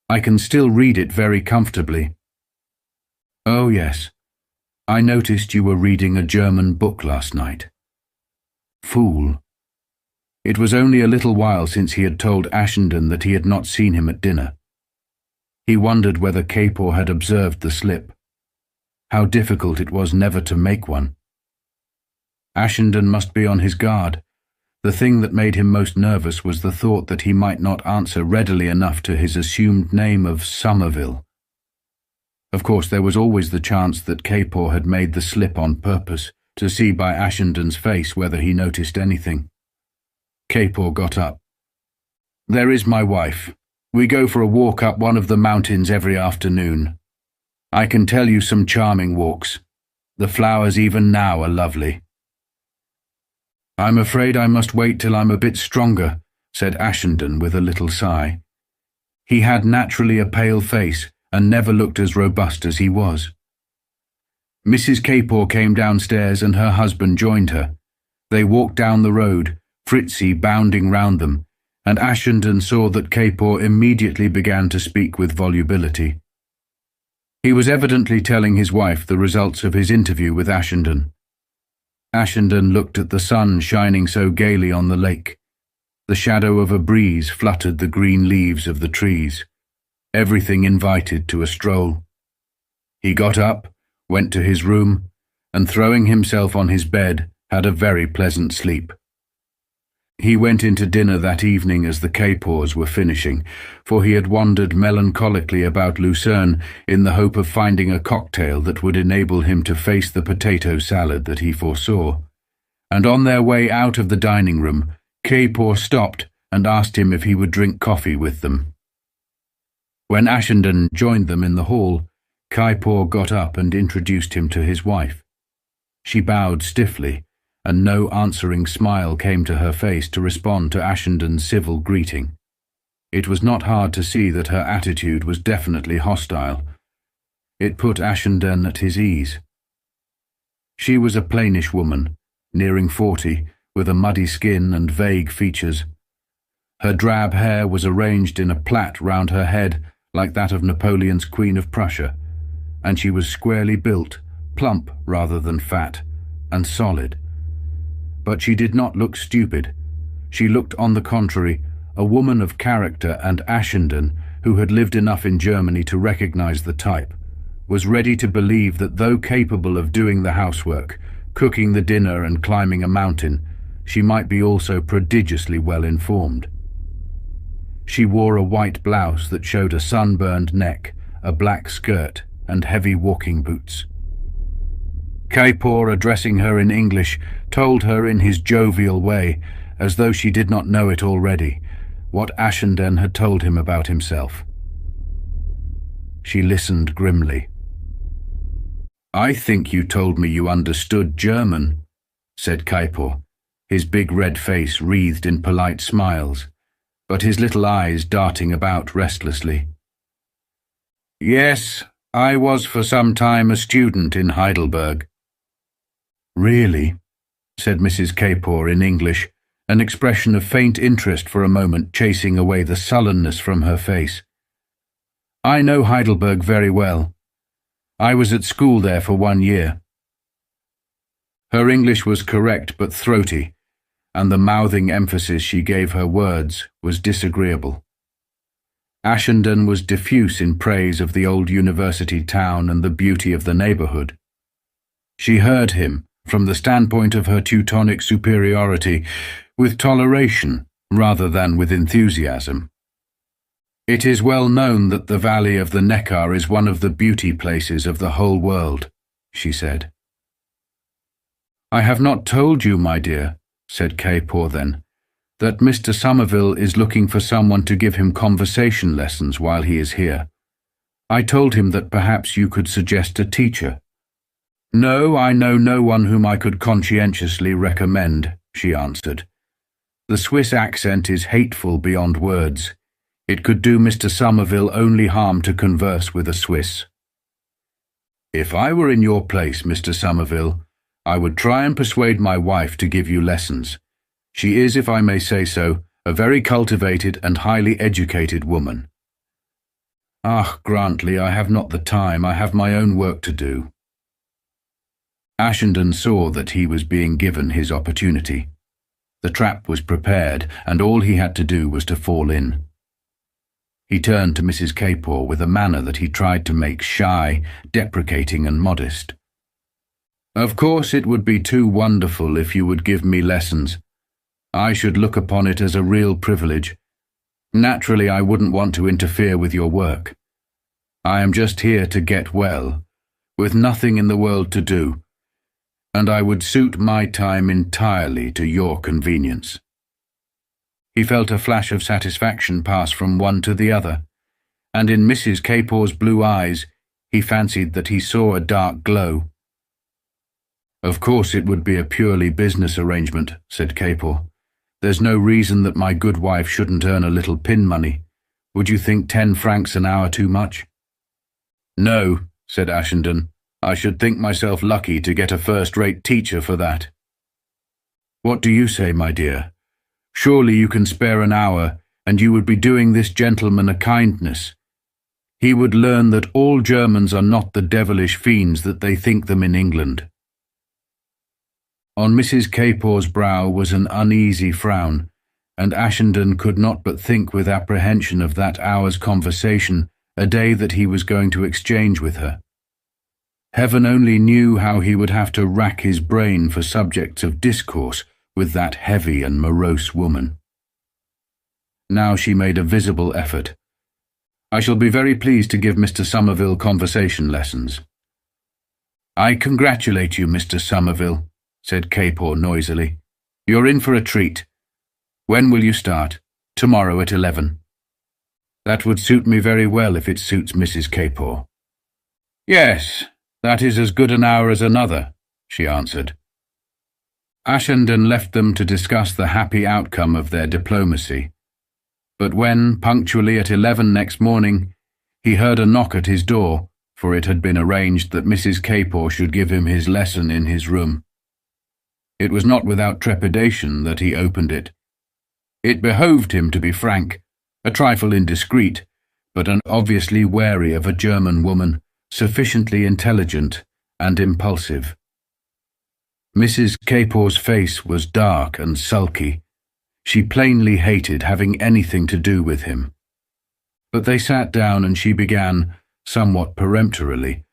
I can still read it very comfortably." "Oh yes, I noticed you were reading a German book last night." Fool. It was only a little while since he had told Ashenden that he had not seen him at dinner. He wondered whether Traitor had observed the slip. How difficult it was never to make one. Ashenden must be on his guard. The thing that made him most nervous was the thought that he might not answer readily enough to his assumed name of Somerville. Of course, there was always the chance that Traitor had made the slip on purpose, to see by Ashenden's face whether he noticed anything. Traitor got up. "There is my wife. We go for a walk up one of the mountains every afternoon. I can tell you some charming walks. The flowers even now are lovely." "I'm afraid I must wait till I'm a bit stronger," said Ashenden with a little sigh. He had naturally a pale face and never looked as robust as he was. Mrs. Traitor came downstairs and her husband joined her. They walked down the road, Fritzi bounding round them, and Ashenden saw that Traitor immediately began to speak with volubility. He was evidently telling his wife the results of his interview with Ashenden. Ashenden looked at the sun shining so gaily on the lake. The shadow of a breeze fluttered the green leaves of the trees. Everything invited to a stroll. He got up, went to his room, and throwing himself on his bed, had a very pleasant sleep. He went into dinner that evening as the Traitors were finishing, for he had wandered melancholically about Lucerne in the hope of finding a cocktail that would enable him to face the potato salad that he foresaw. And on their way out of the dining room, Traitor stopped and asked him if he would drink coffee with them. When Ashenden joined them in the hall, Traitor got up and introduced him to his wife. She bowed stiffly, and no answering smile came to her face to respond to Ashenden's civil greeting. It was not hard to see that her attitude was definitely hostile. It put Ashenden at his ease. She was a plainish woman, nearing 40, with a muddy skin and vague features. Her drab hair was arranged in a plait round her head like that of Napoleon's Queen of Prussia, and she was squarely built, plump rather than fat, and solid. But she did not look stupid. She looked, on the contrary, a woman of character, and Ashenden, who had lived enough in Germany to recognize the type, was ready to believe that though capable of doing the housework, cooking the dinner and climbing a mountain, she might be also prodigiously well informed. She wore a white blouse that showed a sunburned neck, a black skirt, and heavy walking boots. Traitor, addressing her in English, told her in his jovial way, as though she did not know it already, what Ashendon had told him about himself. She listened grimly. "I think you told me you understood German," said Traitor, his big red face wreathed in polite smiles, but his little eyes darting about restlessly. "Yes, I was for some time a student in Heidelberg." "Really?" said Mrs. Traitor in English, an expression of faint interest for a moment chasing away the sullenness from her face. "I know Heidelberg very well. I was at school there for 1 year." Her English was correct but throaty, and the mouthing emphasis she gave her words was disagreeable. Ashendon was diffuse in praise of the old university town and the beauty of the neighbourhood. She heard him, from the standpoint of her Teutonic superiority, with toleration rather than with enthusiasm. "It is well known that the valley of the Neckar is one of the beauty places of the whole world," she said. "I have not told you, my dear," said Traitor then, "that Mr. Somerville is looking for someone to give him conversation lessons while he is here. I told him that perhaps you could suggest a teacher." "No, I know no one whom I could conscientiously recommend," she answered. "The Swiss accent is hateful beyond words. It could do Mr. Somerville only harm to converse with a Swiss." "If I were in your place, Mr. Somerville, I would try and persuade my wife to give you lessons. She is, if I may say so, a very cultivated and highly educated woman." "Ah, Grantley, I have not the time. I have my own work to do." Ashendon saw that he was being given his opportunity. The trap was prepared, and all he had to do was to fall in. He turned to Mrs. Traitor with a manner that he tried to make shy, deprecating and modest. "Of course it would be too wonderful if you would give me lessons. I should look upon it as a real privilege. Naturally, I wouldn't want to interfere with your work. I am just here to get well, with nothing in the world to do, and I would suit my time entirely to your convenience." He felt a flash of satisfaction pass from one to the other, and in Mrs. Traitor's blue eyes he fancied that he saw a dark glow. "Of course it would be a purely business arrangement," said Traitor. "There's no reason that my good wife shouldn't earn a little pin money. Would you think 10 francs an hour too much?" "No," said Ashendon. "I should think myself lucky to get a first-rate teacher for that." "What do you say, my dear? Surely you can spare an hour, and you would be doing this gentleman a kindness. He would learn that all Germans are not the devilish fiends that they think them in England." On Mrs. Traitor's brow was an uneasy frown, and Ashendon could not but think with apprehension of that hour's conversation, a day that he was going to exchange with her. Heaven only knew how he would have to rack his brain for subjects of discourse with that heavy and morose woman. Now she made a visible effort. "I shall be very pleased to give Mr. Somerville conversation lessons." "I congratulate you, Mr. Somerville," said Traitor noisily. "You're in for a treat. When will you start?" "Tomorrow at 11. "That would suit me very well if it suits Mrs. Traitor." "Yes, that is as good an hour as another," she answered. Ashendon left them to discuss the happy outcome of their diplomacy. But when, punctually at 11 next morning, he heard a knock at his door, for it had been arranged that Mrs. Traitor should give him his lesson in his room. It was not without trepidation that he opened it. It behoved him to be frank, a trifle indiscreet, but obviously wary of a German woman, sufficiently intelligent and impulsive. Mrs. Traitor's face was dark and sulky. She plainly hated having anything to do with him. But they sat down and she began, somewhat peremptorily,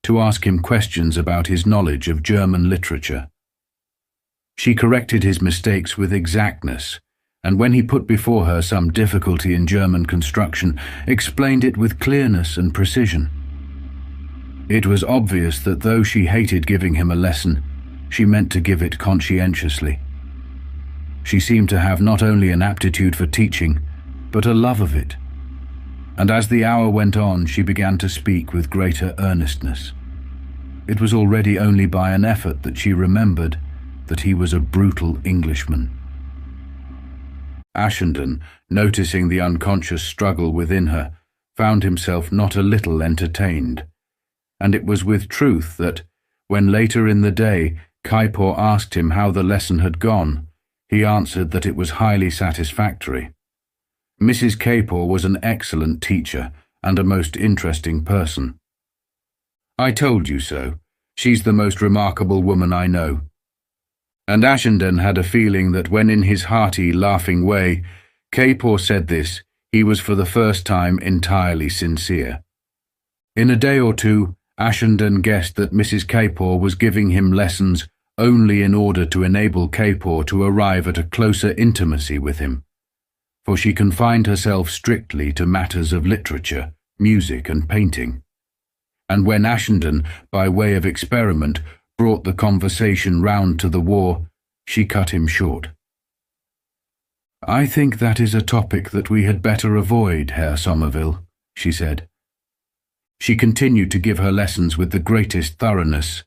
to ask him questions about his knowledge of German literature. She corrected his mistakes with exactness, and when he put before her some difficulty in German construction, explained it with clearness and precision. It was obvious that though she hated giving him a lesson, she meant to give it conscientiously. She seemed to have not only an aptitude for teaching, but a love of it. And as the hour went on, she began to speak with greater earnestness. It was already only by an effort that she remembered that he was a brutal Englishman. Ashenden, noticing the unconscious struggle within her, found himself not a little entertained, and it was with truth that, when later in the day Kaipor asked him how the lesson had gone, he answered that it was highly satisfactory. Mrs. Kaipor was an excellent teacher and a most interesting person. "I told you so. She's the most remarkable woman I know." And Ashenden had a feeling that when in his hearty, laughing way, Kaipor said this, he was for the first time entirely sincere. In a day or two, Ashenden guessed that Mrs. Kaipor was giving him lessons only in order to enable Kaipor to arrive at a closer intimacy with him, for she confined herself strictly to matters of literature, music and painting. And when Ashenden, by way of experiment, brought the conversation round to the war, she cut him short. "I think that is a topic that we had better avoid, Herr Somerville," she said. She continued to give her lessons with the greatest thoroughness,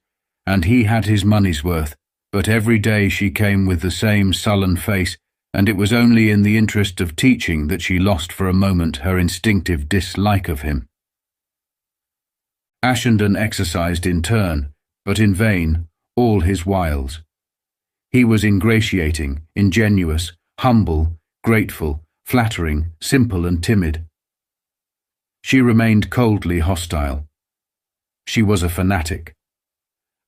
and he had his money's worth, but every day she came with the same sullen face, and it was only in the interest of teaching that she lost for a moment her instinctive dislike of him. Ashenden exercised in turn, but in vain, all his wiles. He was ingratiating, ingenuous, humble, grateful, flattering, simple and timid. She remained coldly hostile. She was a fanatic.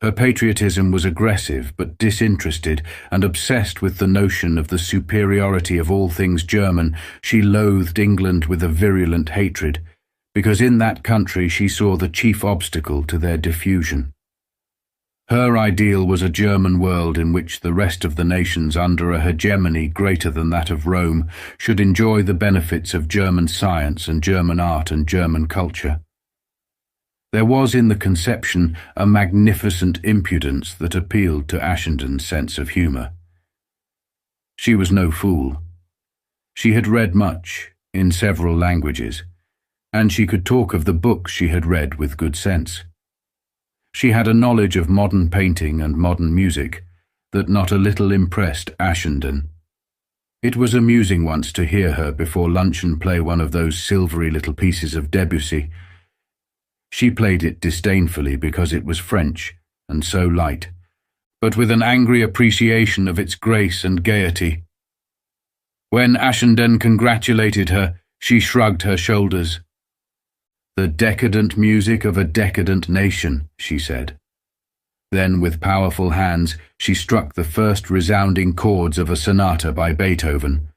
Her patriotism was aggressive but disinterested, and obsessed with the notion of the superiority of all things German. She loathed England with a virulent hatred, because in that country she saw the chief obstacle to their diffusion. Her ideal was a German world in which the rest of the nations under a hegemony greater than that of Rome should enjoy the benefits of German science and German art and German culture. There was in the conception a magnificent impudence that appealed to Ashenden's sense of humour. She was no fool. She had read much, in several languages, and she could talk of the books she had read with good sense. She had a knowledge of modern painting and modern music that not a little impressed Ashenden. It was amusing once to hear her before luncheon play one of those silvery little pieces of Debussy. She played it disdainfully because it was French and so light, but with an angry appreciation of its grace and gaiety. When Ashenden congratulated her, she shrugged her shoulders. "The decadent music of a decadent nation," she said. Then, with powerful hands, she struck the first resounding chords of a sonata by Beethoven,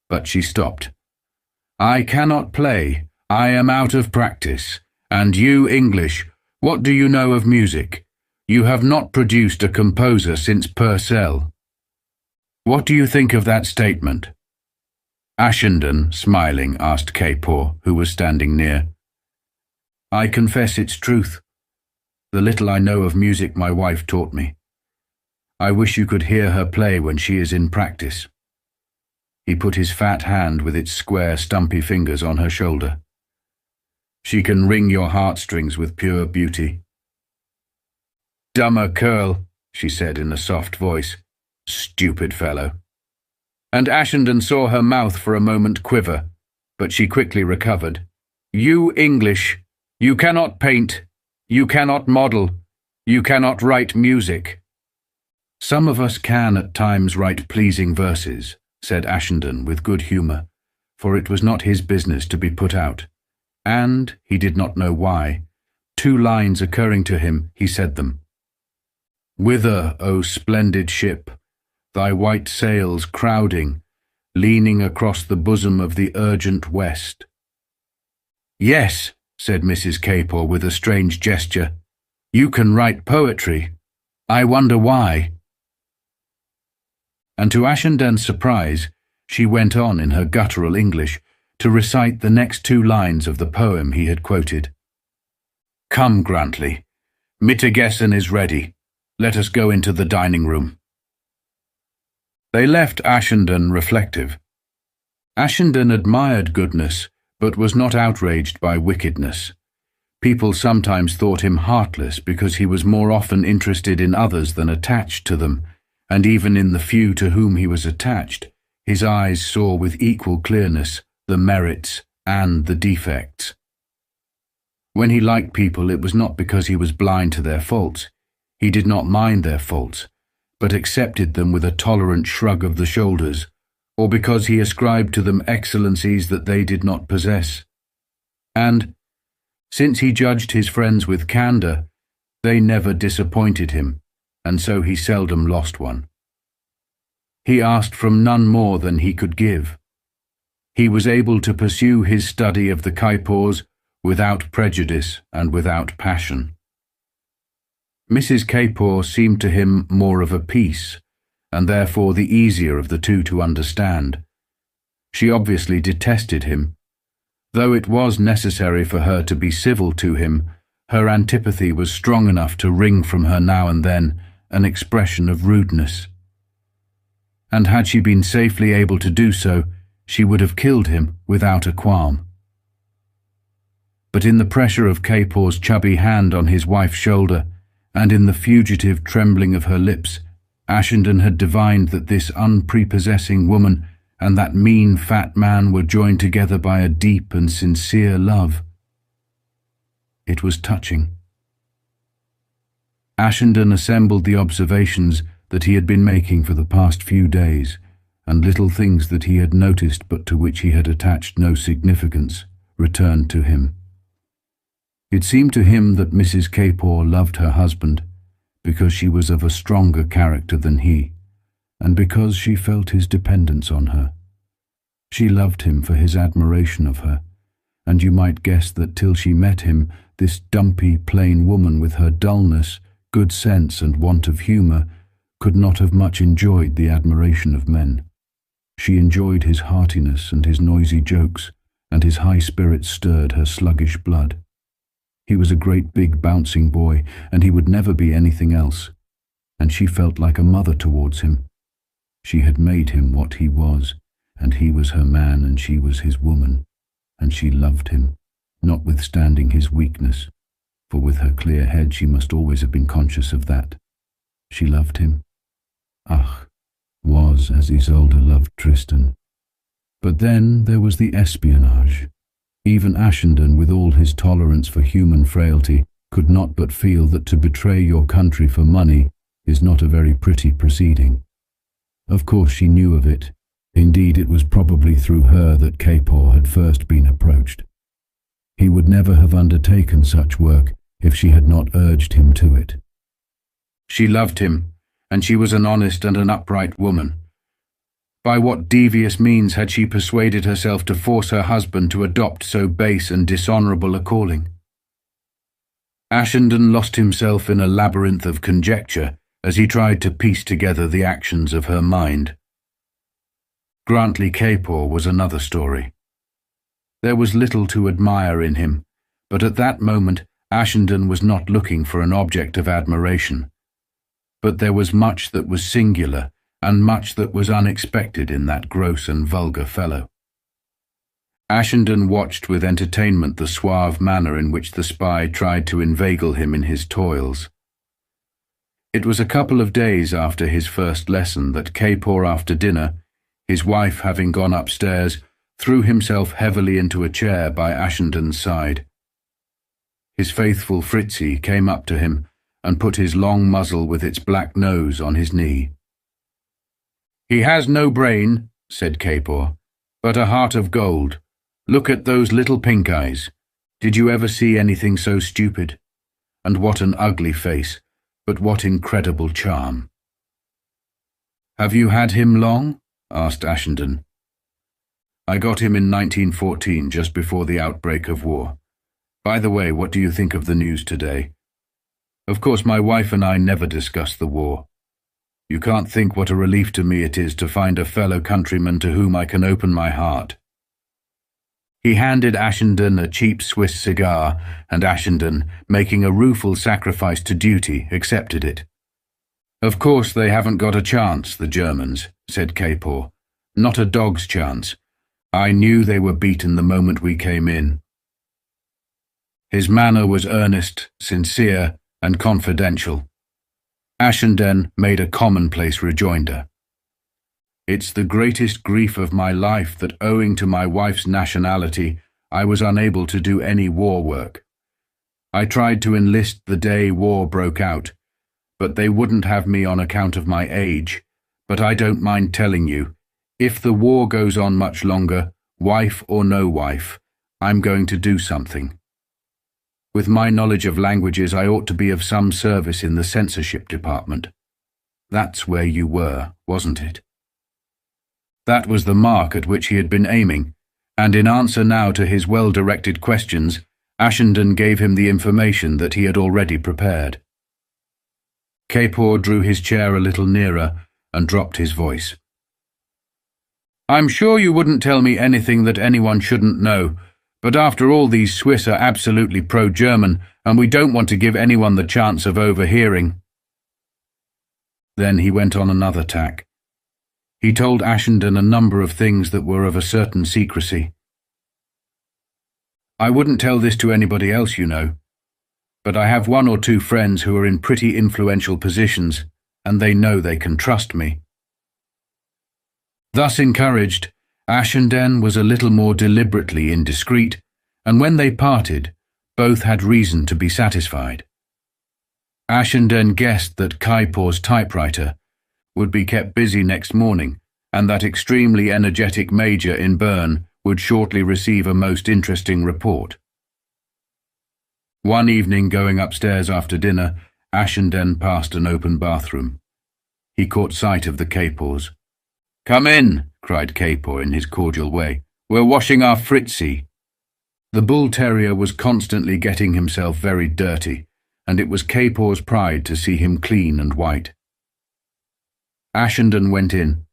but she stopped. "I cannot play. I am out of practice. And you, English, what do you know of music? You have not produced a composer since Purcell. What do you think of that statement?" Ashenden, smiling, asked Kaipor, who was standing near. "I confess it's truth. The little I know of music my wife taught me. I wish you could hear her play when she is in practice." He put his fat hand with its square, stumpy fingers on her shoulder. "She can wring your heartstrings with pure beauty." "Dummer Curl," she said in a soft voice. "Stupid fellow." And Ashenden saw her mouth for a moment quiver, but she quickly recovered. "You English, you cannot paint, you cannot model, you cannot write music." "Some of us can at times write pleasing verses," said Ashenden with good humour, for it was not his business to be put out. And, he did not know why, 2 lines occurring to him, he said them. "Whither, O splendid ship, thy white sails crowding, leaning across the bosom of the urgent west?" "Yes," said Mrs. Kaipor with a strange gesture, "you can write poetry. I wonder why." And to Ashenden's surprise, She went on in her guttural English to recite the next 2 lines of the poem he had quoted. "Come, Grantley. Mittagessen is ready. Let us go into the dining room." They left Ashenden reflective. Ashenden admired goodness, but was not outraged by wickedness. People sometimes thought him heartless because he was more often interested in others than attached to them, and even in the few to whom he was attached, his eyes saw with equal clearness the merits and the defects. When he liked people, it was not because he was blind to their faults. He did not mind their faults, but accepted them with a tolerant shrug of the shoulders, or because he ascribed to them excellencies that they did not possess. And, since he judged his friends with candour, they never disappointed him, and so he seldom lost one. He asked from none more than he could give. He was able to pursue his study of the Kaypors without prejudice and without passion. Mrs. Kaypor seemed to him more of a piece, and therefore the easier of the two to understand. She obviously detested him. Though it was necessary for her to be civil to him, her antipathy was strong enough to wring from her now and then an expression of rudeness. And had she been safely able to do so, she would have killed him without a qualm. But in the pressure of Kaypor's chubby hand on his wife's shoulder, and in the fugitive trembling of her lips, Ashenden had divined that this unprepossessing woman and that mean fat man were joined together by a deep and sincere love. It was touching. Ashenden assembled the observations that he had been making for the past few days, and little things that he had noticed but to which he had attached no significance returned to him. It seemed to him that Mrs. Kaypor loved her husband because she was of a stronger character than he, and because she felt his dependence on her. She loved him for his admiration of her, and you might guess that till she met him, this dumpy, plain woman with her dullness, good sense and want of humour could not have much enjoyed the admiration of men. She enjoyed his heartiness and his noisy jokes, and his high spirits stirred her sluggish blood. He was a great big bouncing boy, and he would never be anything else, and she felt like a mother towards him. She had made him what he was, and he was her man and she was his woman, and she loved him, notwithstanding his weakness, for with her clear head she must always have been conscious of that. She loved him. Ach, was as Isolde loved Tristan. But then there was the espionage. Even Ashenden, with all his tolerance for human frailty, could not but feel that to betray your country for money is not a very pretty proceeding. Of course she knew of it. Indeed, it was probably through her that Kaypor had first been approached. He would never have undertaken such work if she had not urged him to it. She loved him, and she was an honest and an upright woman. By what devious means had she persuaded herself to force her husband to adopt so base and dishonourable a calling? Ashenden lost himself in a labyrinth of conjecture as he tried to piece together the actions of her mind. Grantley Kaypor was another story. There was little to admire in him, but at that moment Ashenden was not looking for an object of admiration. But there was much that was singular, and much that was unexpected in that gross and vulgar fellow. Ashenden watched with entertainment the suave manner in which the spy tried to inveigle him in his toils. It was a couple of days after his first lesson that Kaypor, after dinner, his wife having gone upstairs, threw himself heavily into a chair by Ashenden's side. His faithful Fritzi came up to him and put his long muzzle with its black nose on his knee. "He has no brain," said Kaypor, "but a heart of gold. Look at those little pink eyes. Did you ever see anything so stupid? And what an ugly face, but what incredible charm." "Have you had him long?" asked Ashenden. "I got him in 1914, just before the outbreak of war. By the way, what do you think of the news today? Of course, my wife and I never discuss the war. You can't think what a relief to me it is to find a fellow countryman to whom I can open my heart." He handed Ashenden a cheap Swiss cigar, and Ashenden, making a rueful sacrifice to duty, accepted it. "Of course they haven't got a chance, the Germans," said Capor. "Not a dog's chance. I knew they were beaten the moment we came in." His manner was earnest, sincere, and confidential. Ashenden made a commonplace rejoinder. "It's the greatest grief of my life that, owing to my wife's nationality, I was unable to do any war work. I tried to enlist the day war broke out, but they wouldn't have me on account of my age. But I don't mind telling you, if the war goes on much longer, wife or no wife, I'm going to do something. With my knowledge of languages, I ought to be of some service in the censorship department. That's where you were, wasn't it?" That was the mark at which he had been aiming, and in answer now to his well-directed questions, Ashenden gave him the information that he had already prepared. Capor drew his chair a little nearer and dropped his voice. "I'm sure you wouldn't tell me anything that anyone shouldn't know, but after all, these Swiss are absolutely pro-German, and we don't want to give anyone the chance of overhearing." Then he went on another tack. He told Ashenden a number of things that were of a certain secrecy. "I wouldn't tell this to anybody else, you know, but I have 1 or 2 friends who are in pretty influential positions, and they know they can trust me." Thus encouraged, Ashenden was a little more deliberately indiscreet, and when they parted, both had reason to be satisfied. Ashenden guessed that Kaipor's typewriter would be kept busy next morning, and that extremely energetic major in Bern would shortly receive a most interesting report. One evening, going upstairs after dinner, Ashenden passed an open bathroom. He caught sight of the Capors. "Come in," cried Capor in his cordial way. "We're washing our Fritzi." The bull terrier was constantly getting himself very dirty, and it was Capor's pride to see him clean and white. Ashenden went in.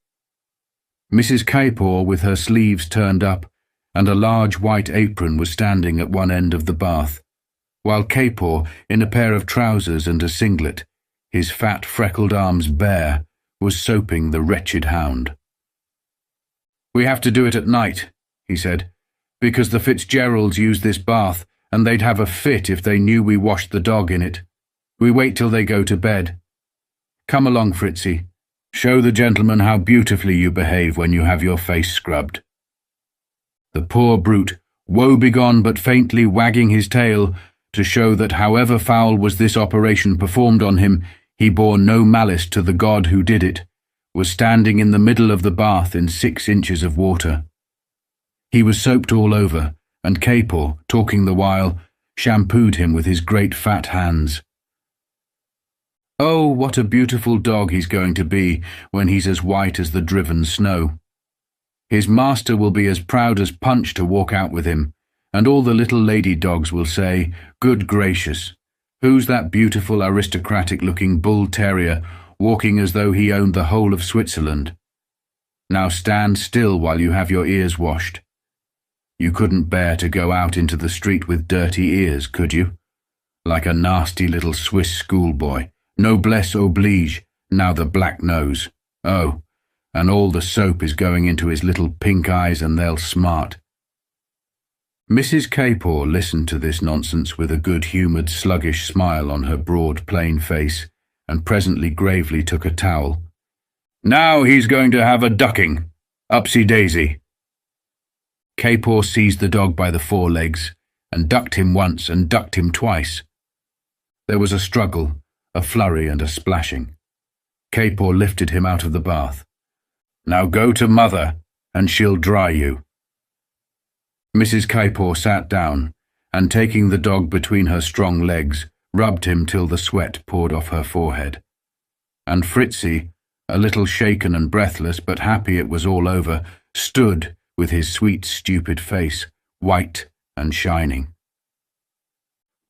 Mrs. Capor, with her sleeves turned up and a large white apron, was standing at one end of the bath, while Capor, in a pair of trousers and a singlet, his fat freckled arms bare, was soaping the wretched hound. "We have to do it at night," he said, "because the Fitzgeralds use this bath, and they'd have a fit if they knew we washed the dog in it. We wait till they go to bed. Come along, Fritzi. Show the gentleman how beautifully you behave when you have your face scrubbed." The poor brute, woebegone but faintly wagging his tail to show that however foul was this operation performed on him, he bore no malice to the God who did it, was standing in the middle of the bath in 6 inches of water. He was soaped all over, and Capor, talking the while, shampooed him with his great fat hands. "Oh, what a beautiful dog he's going to be when he's as white as the driven snow. His master will be as proud as Punch to walk out with him, and all the little lady dogs will say, 'Good gracious, who's that beautiful aristocratic-looking bull terrier walking as though he owned the whole of Switzerland? Now stand still while you have your ears washed.' You couldn't bear to go out into the street with dirty ears, could you? Like a nasty little Swiss schoolboy. Noblesse oblige, now the black nose. Oh, and all the soap is going into his little pink eyes, and they'll smart." Mrs. Capor listened to this nonsense with a good-humoured, sluggish smile on her broad, plain face, and presently gravely took a towel. "Now he's going to have a ducking. Upsy-daisy." Capor seized the dog by the forelegs, and ducked him once and ducked him twice. There was a struggle, a flurry and a splashing. Capor lifted him out of the bath. "Now go to mother, and she'll dry you." Mrs. Capor sat down, and taking the dog between her strong legs, rubbed him till the sweat poured off her forehead. And Fritzi, a little shaken and breathless, but happy it was all over, stood with his sweet, stupid face, white and shining.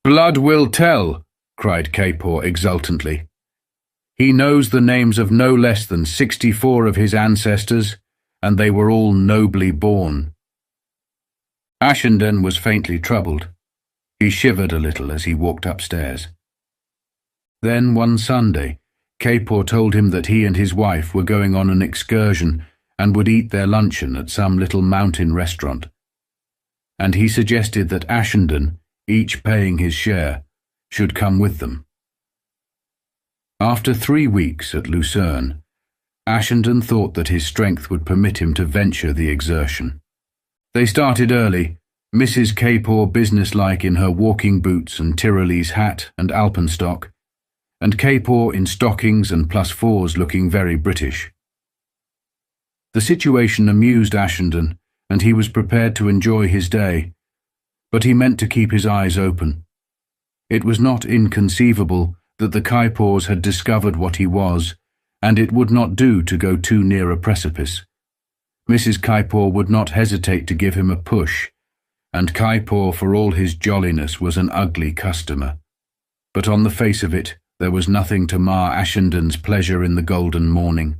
"Blood will tell," cried Capor exultantly. He knows the names of no less than 64 of his ancestors, and they were all nobly born." Ashenden was faintly troubled. He shivered a little as he walked upstairs. Then one Sunday, Traitor told him that he and his wife were going on an excursion and would eat their luncheon at some little mountain restaurant. And he suggested that Ashenden, each paying his share, should come with them. After 3 weeks at Lucerne, Ashenden thought that his strength would permit him to venture the exertion. They started early, Mrs. Traitor businesslike in her walking boots and Tyrolese hat and alpenstock, and Traitor in stockings and +4s looking very British. The situation amused Ashenden, and he was prepared to enjoy his day, but he meant to keep his eyes open. It was not inconceivable that the Traitors had discovered what he was, and it would not do to go too near a precipice. Mrs. Traitor would not hesitate to give him a push, and Traitor, for all his jolliness, was an ugly customer. But on the face of it, there was nothing to mar Ashenden's pleasure in the golden morning.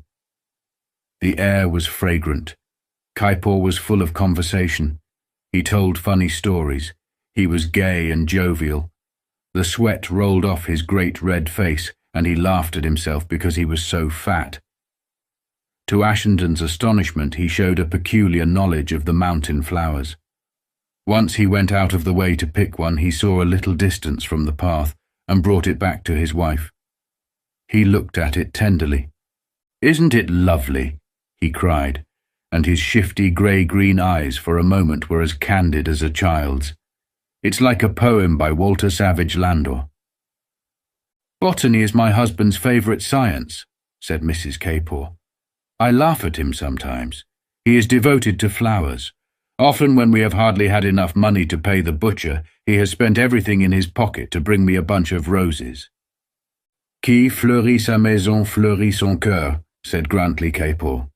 The air was fragrant. Traitor was full of conversation. He told funny stories. He was gay and jovial. The sweat rolled off his great red face, and he laughed at himself because he was so fat. To Ashenden's astonishment, he showed a peculiar knowledge of the mountain flowers. Once he went out of the way to pick one he saw a little distance from the path, and brought it back to his wife. He looked at it tenderly. "Isn't it lovely?" he cried, and his shifty grey-green eyes for a moment were as candid as a child's. "It's like a poem by Walter Savage Landor." "Botany is my husband's favourite science," said Mrs. Traitor. "I laugh at him sometimes. He is devoted to flowers. Often when we have hardly had enough money to pay the butcher, he has spent everything in his pocket to bring me a bunch of roses." "Qui fleurit sa maison fleurit son cœur," said Grantley Traitor.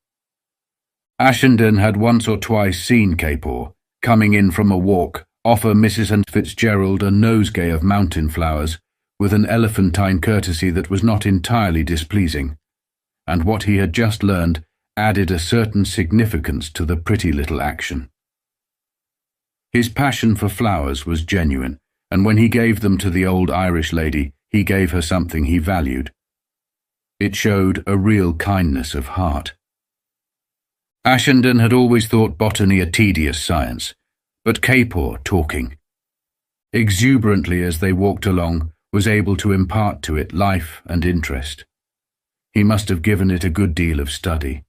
Ashenden had once or twice seen Traitor, coming in from a walk, offer Mrs. and Fitzgerald a nosegay of mountain flowers, with an elephantine courtesy that was not entirely displeasing, and what he had just learned added a certain significance to the pretty little action. His passion for flowers was genuine, and when he gave them to the old Irish lady, he gave her something he valued. It showed a real kindness of heart. Ashenden had always thought botany a tedious science, but Traitor, talking exuberantly as they walked along, was able to impart to it life and interest. He must have given it a good deal of study.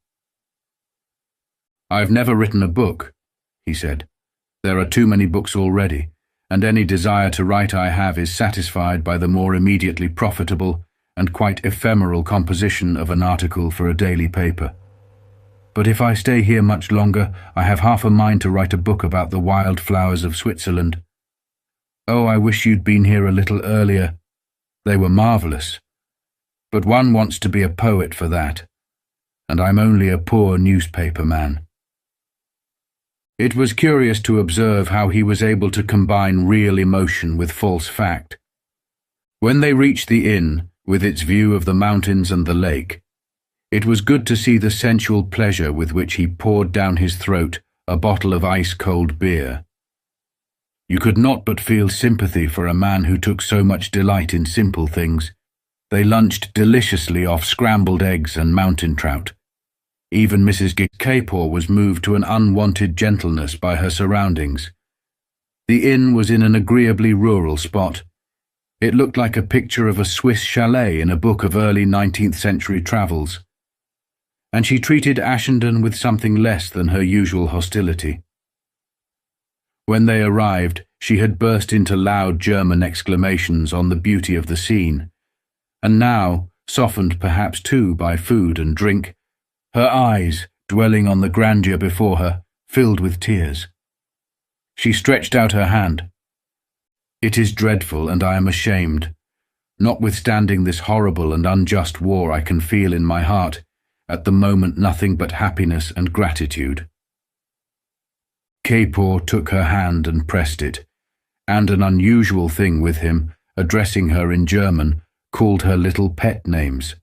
"I've never written a book," he said. "There are too many books already, and any desire to write I have is satisfied by the more immediately profitable and quite ephemeral composition of an article for a daily paper. But if I stay here much longer, I have half a mind to write a book about the wild flowers of Switzerland. Oh, I wish you'd been here a little earlier. They were marvellous. But one wants to be a poet for that, and I'm only a poor newspaper man." It was curious to observe how he was able to combine real emotion with false fact. When they reached the inn, with its view of the mountains and the lake, it was good to see the sensual pleasure with which he poured down his throat a bottle of ice-cold beer. You could not but feel sympathy for a man who took so much delight in simple things. They lunched deliciously off scrambled eggs and mountain trout. Even Mrs. Traitor was moved to an unwonted gentleness by her surroundings. The inn was in an agreeably rural spot. It looked like a picture of a Swiss chalet in a book of early 19th century travels. And she treated Ashenden with something less than her usual hostility. When they arrived, she had burst into loud German exclamations on the beauty of the scene, and now, softened perhaps too by food and drink, her eyes, dwelling on the grandeur before her, filled with tears. She stretched out her hand. "It is dreadful, and I am ashamed. Notwithstanding this horrible and unjust war, I can feel in my heart, at the moment, nothing but happiness and gratitude." Traitor took her hand and pressed it, and an unusual thing with him, addressing her in German, called her little pet names,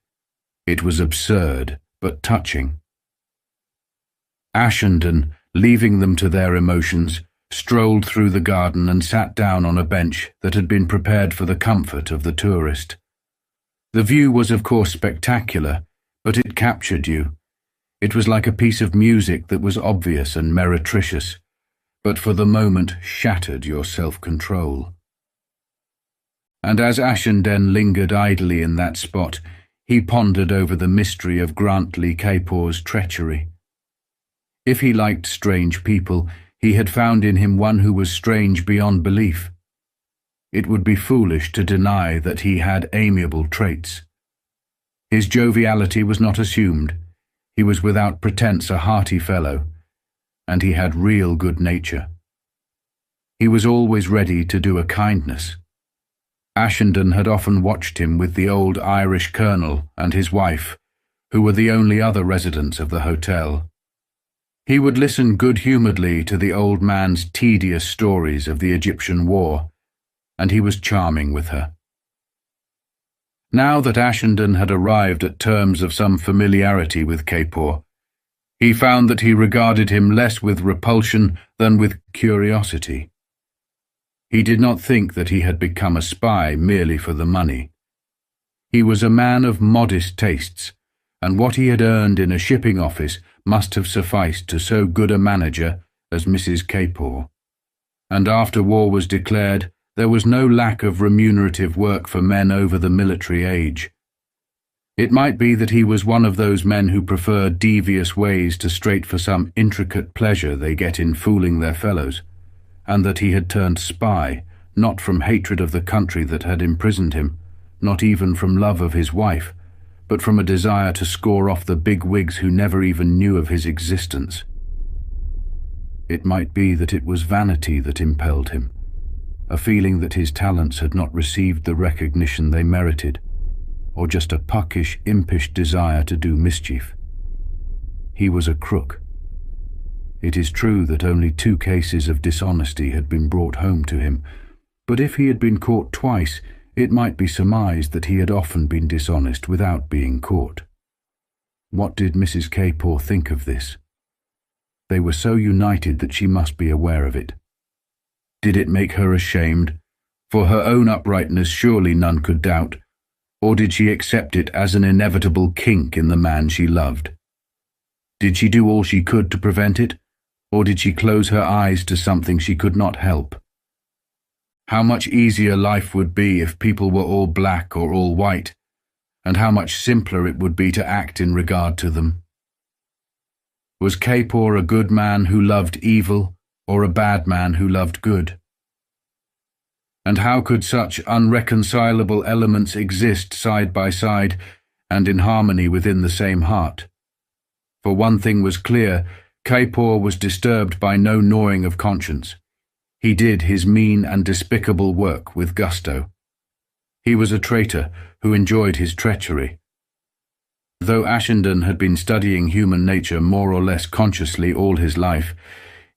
It was absurd, but touching. Ashenden, leaving them to their emotions, strolled through the garden and sat down on a bench that had been prepared for the comfort of the tourist. The view was of course spectacular, but it captured you. It was like a piece of music that was obvious and meretricious, but for the moment shattered your self-control. And as Ashenden lingered idly in that spot, he pondered over the mystery of Grantley Capor's treachery. If he liked strange people, he had found in him one who was strange beyond belief. It would be foolish to deny that he had amiable traits. His joviality was not assumed. He was without pretense a hearty fellow, and he had real good nature. He was always ready to do a kindness. Ashenden had often watched him with the old Irish colonel and his wife, who were the only other residents of the hotel. He would listen good-humouredly to the old man's tedious stories of the Egyptian war, and he was charming with her. Now that Ashenden had arrived at terms of some familiarity with Capor, he found that he regarded him less with repulsion than with curiosity. He did not think that he had become a spy merely for the money. He was a man of modest tastes, and what he had earned in a shipping office must have sufficed to so good a manager as Mrs. Capor. And after war was declared, there was no lack of remunerative work for men over the military age. It might be that he was one of those men who prefer devious ways to straight for some intricate pleasure they get in fooling their fellows, and that he had turned spy, not from hatred of the country that had imprisoned him, not even from love of his wife, but from a desire to score off the big wigs who never even knew of his existence. It might be that it was vanity that impelled him, a feeling that his talents had not received the recognition they merited, or just a puckish, impish desire to do mischief. He was a crook. It is true that only 2 cases of dishonesty had been brought home to him, but if he had been caught twice, it might be surmised that he had often been dishonest without being caught. What did Mrs. Capor think of this? They were so united that she must be aware of it. Did it make her ashamed? For her own uprightness surely none could doubt, or did she accept it as an inevitable kink in the man she loved? Did she do all she could to prevent it, or did she close her eyes to something she could not help? How much easier life would be if people were all black or all white, and how much simpler it would be to act in regard to them. Was Capor a good man who loved evil, or a bad man who loved good? And how could such unreconcilable elements exist side by side and in harmony within the same heart? For one thing was clear, Capor was disturbed by no gnawing of conscience. He did his mean and despicable work with gusto. He was a traitor who enjoyed his treachery. Though Ashenden had been studying human nature more or less consciously all his life,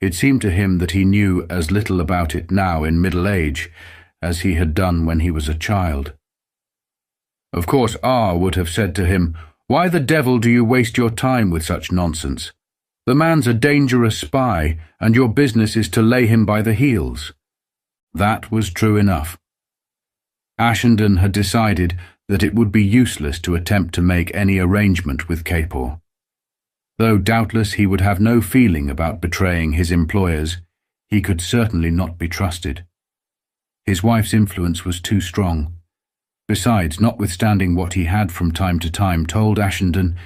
it seemed to him that he knew as little about it now in middle age as he had done when he was a child. Of course, R would have said to him, "Why the devil do you waste your time with such nonsense? The man's a dangerous spy, and your business is to lay him by the heels." That was true enough. Ashenden had decided that it would be useless to attempt to make any arrangement with Capor. Though doubtless he would have no feeling about betraying his employers, he could certainly not be trusted. His wife's influence was too strong. Besides, notwithstanding what he had from time to time told Ashenden,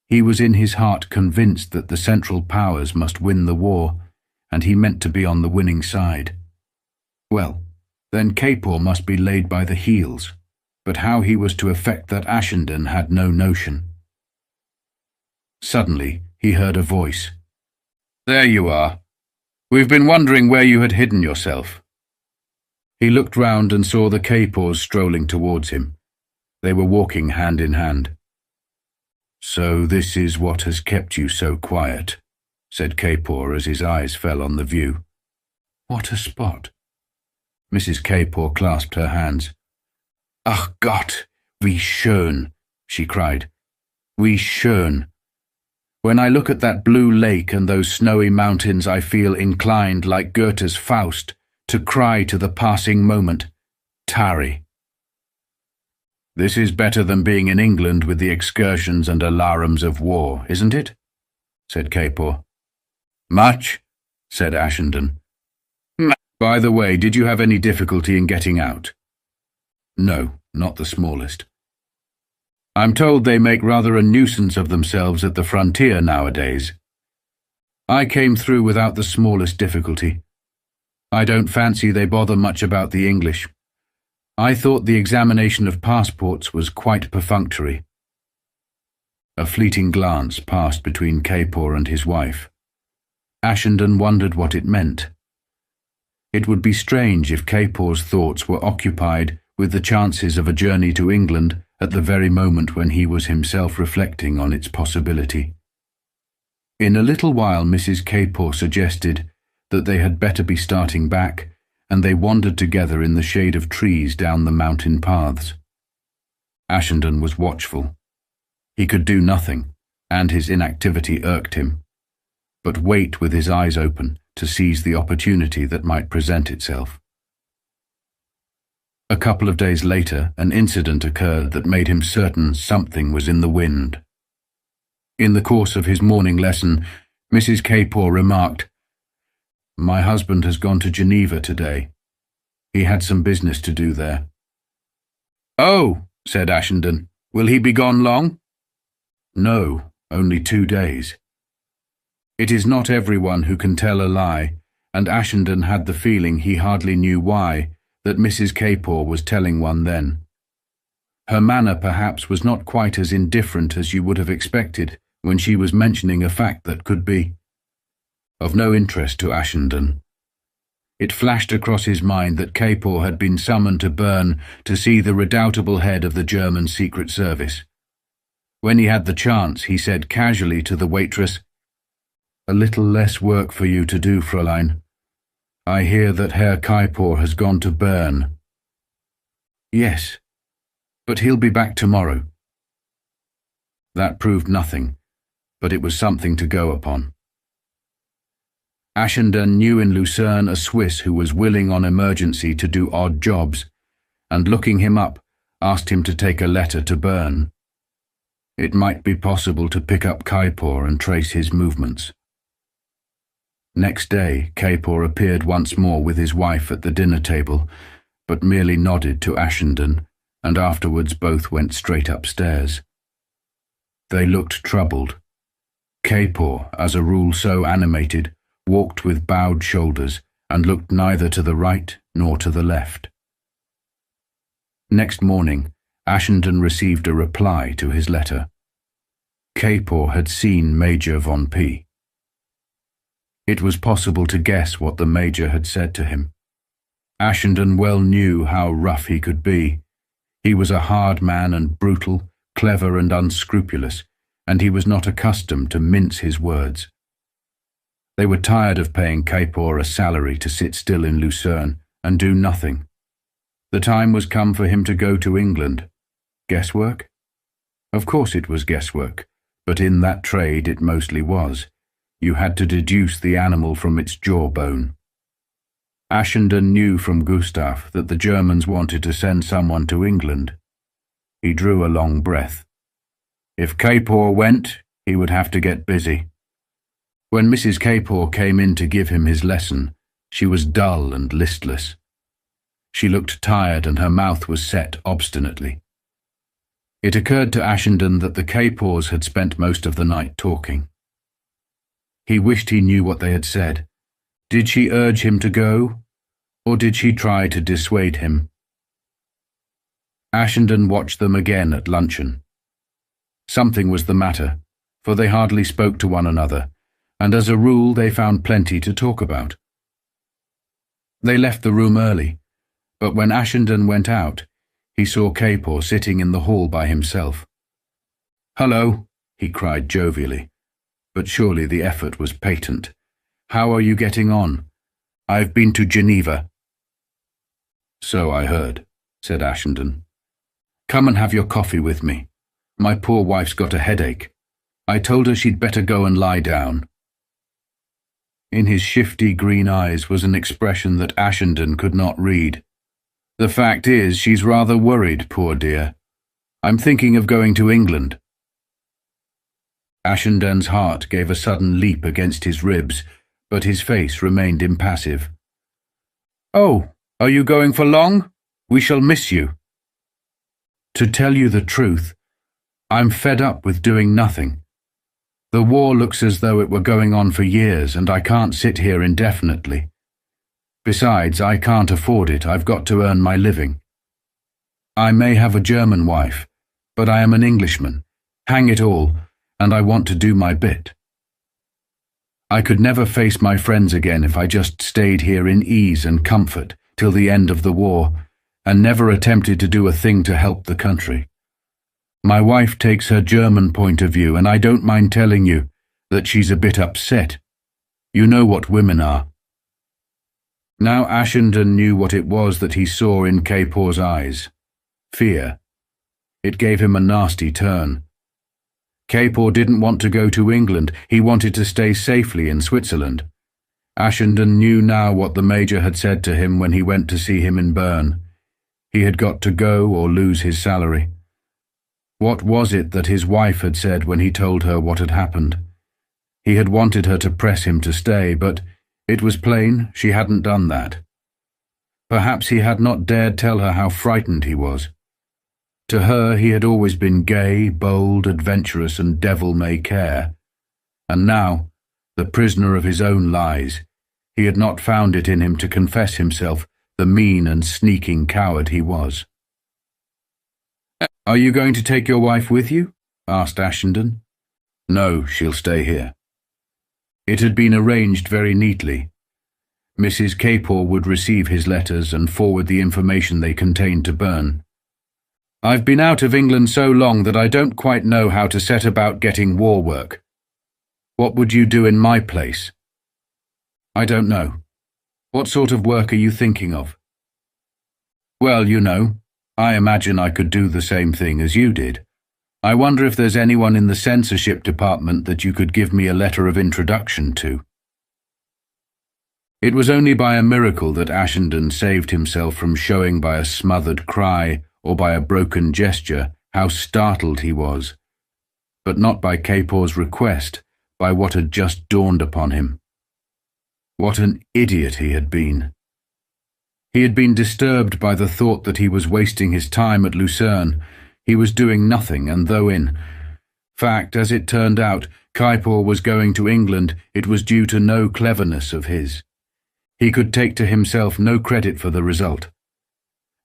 he was in his heart convinced that the Central Powers must win the war, and he meant to be on the winning side. Well, then Capor must be laid by the heels, but how he was to effect that Ashenden had no notion. Suddenly he heard a voice. "There you are. We've been wondering where you had hidden yourself." He looked round and saw the Capors strolling towards him. They were walking hand in hand. "So this is what has kept you so quiet," said Capor as his eyes fell on the view. "What a spot!" Mrs. Capor clasped her hands. "Ach Gott, wie schön!" she cried. Wie schön. When I look at that blue lake and those snowy mountains, I feel inclined, like Goethe's Faust, to cry to the passing moment, tarry. This is better than being in England with the excursions and alarums of war, isn't it? Said Capor. Much, said Ashenden. By the way, did you have any difficulty in getting out? No, not the smallest. I'm told they make rather a nuisance of themselves at the frontier nowadays. I came through without the smallest difficulty. I don't fancy they bother much about the English. I thought the examination of passports was quite perfunctory. A fleeting glance passed between Capor and his wife. Ashenden wondered what it meant. It would be strange if Capor's thoughts were occupied with the chances of a journey to England at the very moment when he was himself reflecting on its possibility. In a little while Mrs. Capor suggested that they had better be starting back, and they wandered together in the shade of trees down the mountain paths. Ashenden was watchful. He could do nothing, and his inactivity irked him, but wait with his eyes open to seize the opportunity that might present itself. A couple of days later, an incident occurred that made him certain something was in the wind. In the course of his morning lesson, Mrs. Capor remarked, "My husband has gone to Geneva today. He had some business to do there." "Oh," said Ashenden, "will he be gone long?" "No, only 2 days." It is not everyone who can tell a lie, and Ashenden had the feeling, he hardly knew why, that Mrs. Capor was telling one then. Her manner perhaps was not quite as indifferent as you would have expected when she was mentioning a fact that could be of no interest to Ashenden. It flashed across his mind that Capor had been summoned to Bern to see the redoubtable head of the German Secret Service. When he had the chance, he said casually to the waitress, "A little less work for you to do, Fräulein. I hear that Herr Capor has gone to Bern." "Yes, but he'll be back tomorrow." That proved nothing, but it was something to go upon. Ashenden knew in Lucerne a Swiss who was willing on emergency to do odd jobs, and looking him up, asked him to take a letter to Bern. It might be possible to pick up Capor and trace his movements. Next day, Capor appeared once more with his wife at the dinner table, but merely nodded to Ashenden, and afterwards both went straight upstairs. They looked troubled. Capor, as a rule so animated, walked with bowed shoulders and looked neither to the right nor to the left. Next morning, Ashenden received a reply to his letter. Capor had seen Major von P. It was possible to guess what the Major had said to him. Ashenden well knew how rough he could be. He was a hard man and brutal, clever and unscrupulous, and he was not accustomed to mince his words. They were tired of paying Capor a salary to sit still in Lucerne and do nothing. The time was come for him to go to England. Guesswork? Of course it was guesswork, but in that trade it mostly was. You had to deduce the animal from its jawbone. Ashenden knew from Gustav that the Germans wanted to send someone to England. He drew a long breath. If Capor went, he would have to get busy. When Mrs. Capor came in to give him his lesson, she was dull and listless. She looked tired and her mouth was set obstinately. It occurred to Ashenden that the Capors had spent most of the night talking. He wished he knew what they had said. Did she urge him to go, or did she try to dissuade him? Ashenden watched them again at luncheon. Something was the matter, for they hardly spoke to one another, and as a rule they found plenty to talk about. They left the room early, but when Ashenden went out, he saw Capor sitting in the hall by himself. "Hello," he cried jovially, but surely the effort was patent. "How are you getting on? I've been to Geneva." "So I heard," said Ashenden. "Come and have your coffee with me. My poor wife's got a headache. I told her she'd better go and lie down." In his shifty green eyes was an expression that Ashenden could not read. "The fact is, she's rather worried, poor dear. I'm thinking of going to England." Ashenden's heart gave a sudden leap against his ribs, but his face remained impassive. "Oh, are you going for long? We shall miss you." "To tell you the truth, I'm fed up with doing nothing. The war looks as though it were going on for years, and I can't sit here indefinitely. Besides, I can't afford it. I've got to earn my living. I may have a German wife, but I am an Englishman. Hang it all, and I want to do my bit. I could never face my friends again if I just stayed here in ease and comfort till the end of the war, and never attempted to do a thing to help the country. My wife takes her German point of view, and I don't mind telling you that she's a bit upset. You know what women are." Now Ashenden knew what it was that he saw in Capor's eyes. Fear. It gave him a nasty turn. Capor didn't want to go to England. He wanted to stay safely in Switzerland. Ashenden knew now what the Major had said to him when he went to see him in Bern. He had got to go or lose his salary. What was it that his wife had said when he told her what had happened? He had wanted her to press him to stay, but it was plain she hadn't done that. Perhaps he had not dared tell her how frightened he was. To her he had always been gay, bold, adventurous, and devil-may-care. And now, the prisoner of his own lies, he had not found it in him to confess himself the mean and sneaking coward he was. "Are you going to take your wife with you?" asked Ashenden. "No, she'll stay here." It had been arranged very neatly. Mrs. Capor would receive his letters and forward the information they contained to Bern. "I've been out of England so long that I don't quite know how to set about getting war work. What would you do in my place?" "I don't know. What sort of work are you thinking of?" "Well, you know, I imagine I could do the same thing as you did. I wonder if there's anyone in the censorship department that you could give me a letter of introduction to." It was only by a miracle that Ashenden saved himself from showing by a smothered cry or by a broken gesture how startled he was, but not by Capor's request, by what had just dawned upon him. What an idiot he had been. He had been disturbed by the thought that he was wasting his time at Lucerne. He was doing nothing, and though in fact, as it turned out, Capor was going to England, it was due to no cleverness of his. He could take to himself no credit for the result.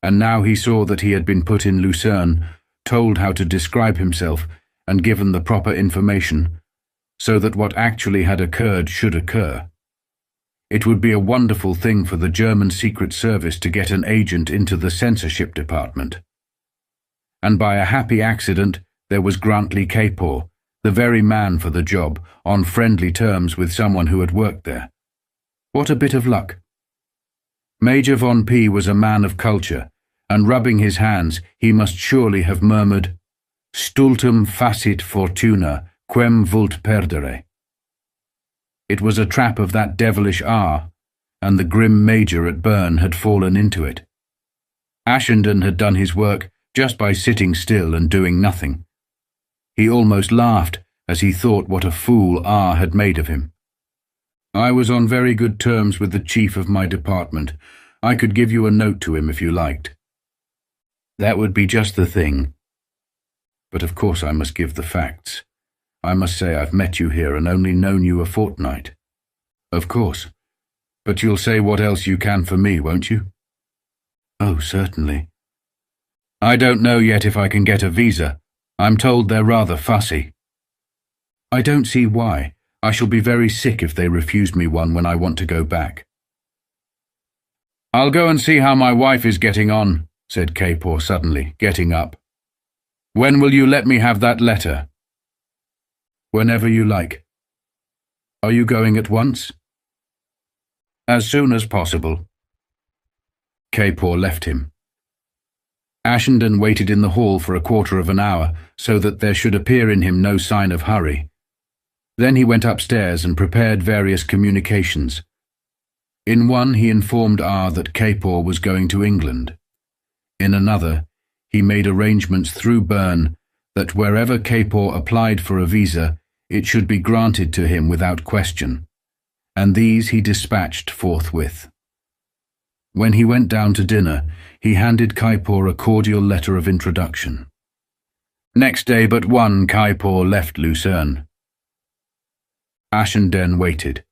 And now he saw that he had been put in Lucerne, told how to describe himself, and given the proper information, so that what actually had occurred should occur. It would be a wonderful thing for the German Secret Service to get an agent into the censorship department. And by a happy accident, there was Grantley Capor, the very man for the job, on friendly terms with someone who had worked there. What a bit of luck. Major von P was a man of culture, and rubbing his hands, he must surely have murmured, "Stultum facit fortuna, quem vult perdere." It was a trap of that devilish R, and the grim Major at Bern had fallen into it. Ashenden had done his work just by sitting still and doing nothing. He almost laughed as he thought what a fool R had made of him. "I was on very good terms with the chief of my department. I could give you a note to him if you liked." "That would be just the thing. But of course I must give the facts. I must say I've met you here and only known you a fortnight." "Of course. But you'll say what else you can for me, won't you?" "Oh, certainly." "I don't know yet if I can get a visa. I'm told they're rather fussy." "I don't see why. I shall be very sick if they refuse me one when I want to go back." "I'll go and see how my wife is getting on," said Capor suddenly, getting up. "When will you let me have that letter?" "Whenever you like." "Are you going at once?" "As soon as possible." Capor left him. Ashenden waited in the hall for a quarter of an hour, so that there should appear in him no sign of hurry. Then he went upstairs and prepared various communications. In one he informed R that Traitor was going to England. In another, he made arrangements through Byrne that wherever Traitor applied for a visa, it should be granted to him without question, and these he dispatched forthwith. When he went down to dinner, he handed Traitor a cordial letter of introduction. Next day but one, Traitor left Lucerne. Ashenden waited.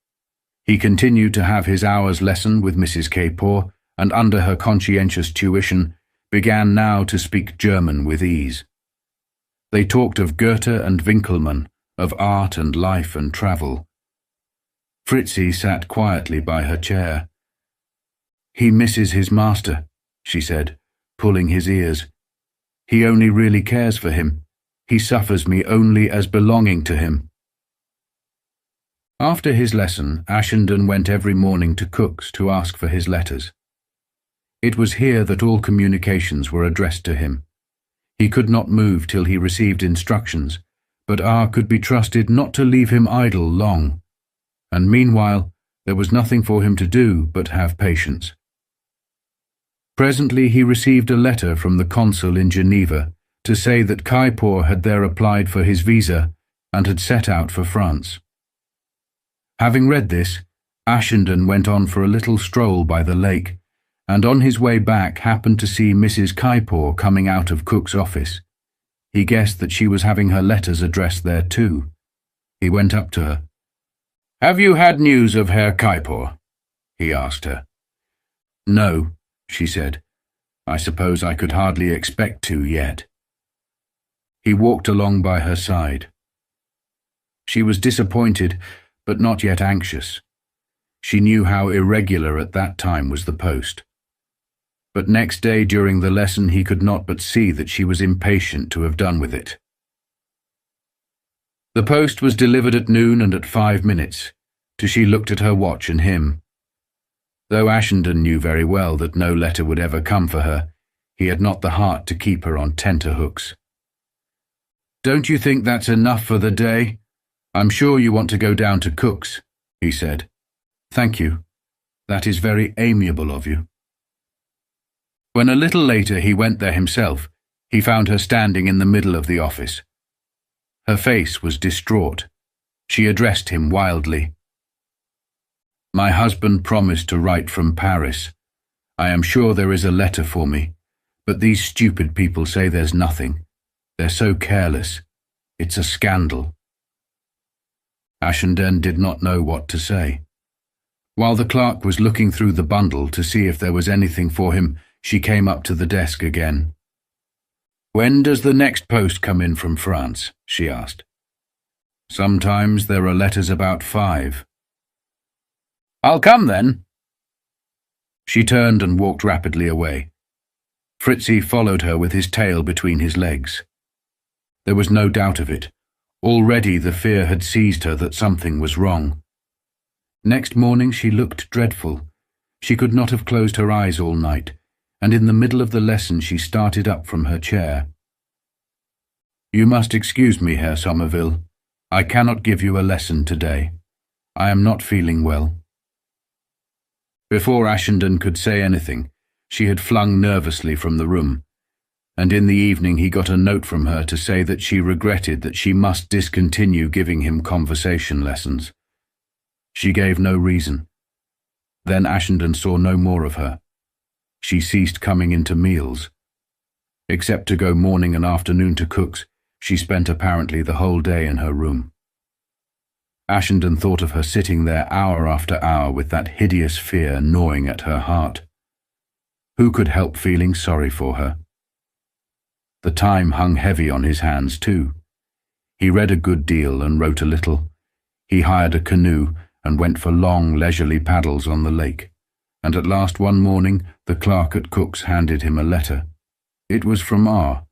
He continued to have his hour's lesson with Mrs. Traitor, and under her conscientious tuition, began now to speak German with ease. They talked of Goethe and Winckelmann, of art and life and travel. Fritzi sat quietly by her chair. "He misses his master," she said, pulling his ears. "He only really cares for him. He suffers me only as belonging to him." After his lesson, Ashenden went every morning to Cook's to ask for his letters. It was here that all communications were addressed to him. He could not move till he received instructions, but R could be trusted not to leave him idle long, and meanwhile there was nothing for him to do but have patience. Presently he received a letter from the consul in Geneva to say that Traitor had there applied for his visa and had set out for France. Having read this, Ashenden went on for a little stroll by the lake, and on his way back happened to see Mrs. Traitor coming out of Cook's office. He guessed that she was having her letters addressed there too. He went up to her. "Have you had news of Herr Traitor?" he asked her. "No," she said. "I suppose I could hardly expect to yet." He walked along by her side. She was disappointed, but not yet anxious. She knew how irregular at that time was the post. But next day during the lesson he could not but see that she was impatient to have done with it. The post was delivered at noon and at 5 minutes, till she looked at her watch and him. Though Ashenden knew very well that no letter would ever come for her, he had not the heart to keep her on tenterhooks. "Don't you think that's enough for the day? I'm sure you want to go down to Cook's," he said. "Thank you. That is very amiable of you." When a little later he went there himself, he found her standing in the middle of the office. Her face was distraught. She addressed him wildly. "My husband promised to write from Paris. I am sure there is a letter for me, but these stupid people say there's nothing. They're so careless. It's a scandal." Ashenden did not know what to say. While the clerk was looking through the bundle to see if there was anything for him, she came up to the desk again. "When does the next post come in from France?" she asked. "Sometimes there are letters about 5. "I'll come then." She turned and walked rapidly away. Fritzi followed her with his tail between his legs. There was no doubt of it. Already the fear had seized her that something was wrong. Next morning she looked dreadful. She could not have closed her eyes all night, and in the middle of the lesson she started up from her chair. "You must excuse me, Herr Somerville. I cannot give you a lesson today. I am not feeling well." Before Ashenden could say anything, she had flung nervously from the room, and in the evening he got a note from her to say that she regretted that she must discontinue giving him conversation lessons. She gave no reason. Then Ashenden saw no more of her. She ceased coming into meals. Except to go morning and afternoon to Cook's, she spent apparently the whole day in her room. Ashenden thought of her sitting there hour after hour with that hideous fear gnawing at her heart. Who could help feeling sorry for her? The time hung heavy on his hands too. He read a good deal and wrote a little. He hired a canoe and went for long, leisurely paddles on the lake, and at last one morning the clerk at Cook's handed him a letter. It was from R.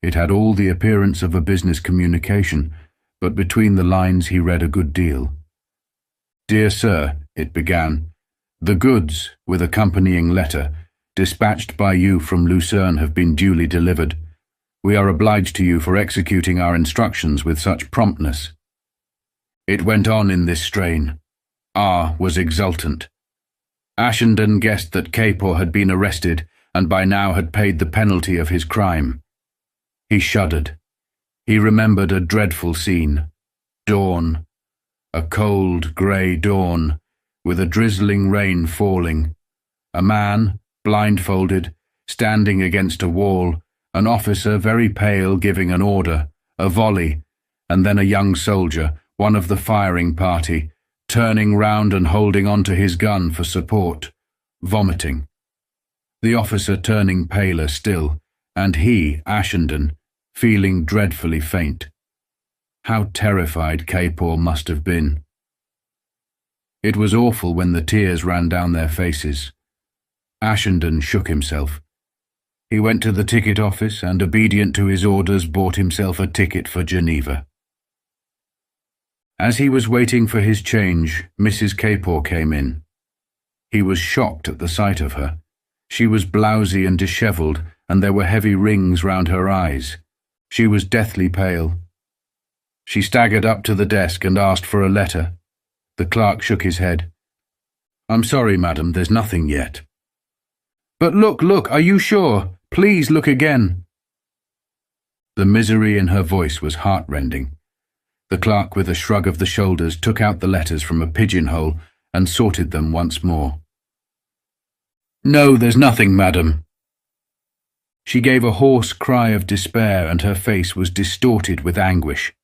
It had all the appearance of a business communication, but between the lines he read a good deal. "Dear Sir," it began, "the goods, with accompanying letter, dispatched by you from Lucerne, have been duly delivered. We are obliged to you for executing our instructions with such promptness." It went on in this strain. R. was exultant. Ashenden guessed that Capor had been arrested and by now had paid the penalty of his crime. He shuddered. He remembered a dreadful scene. Dawn. A cold, grey dawn, with a drizzling rain falling. A man, blindfolded, standing against a wall, an officer very pale giving an order, a volley, and then a young soldier, one of the firing party, turning round and holding on to his gun for support, vomiting. The officer turning paler still, and he, Ashenden, feeling dreadfully faint. How terrified Capor must have been. It was awful when the tears ran down their faces. Ashenden shook himself. He went to the ticket office and, obedient to his orders, bought himself a ticket for Geneva. As he was waiting for his change, Mrs. Capor came in. He was shocked at the sight of her. She was blousy and dishevelled, and there were heavy rings round her eyes. She was deathly pale. She staggered up to the desk and asked for a letter. The clerk shook his head. "I'm sorry, madam, there's nothing yet." "But look, are you sure? Please look again." The misery in her voice was heartrending. The clerk, with a shrug of the shoulders, took out the letters from a pigeonhole and sorted them once more. "No, there's nothing, madam." She gave a hoarse cry of despair, and her face was distorted with anguish.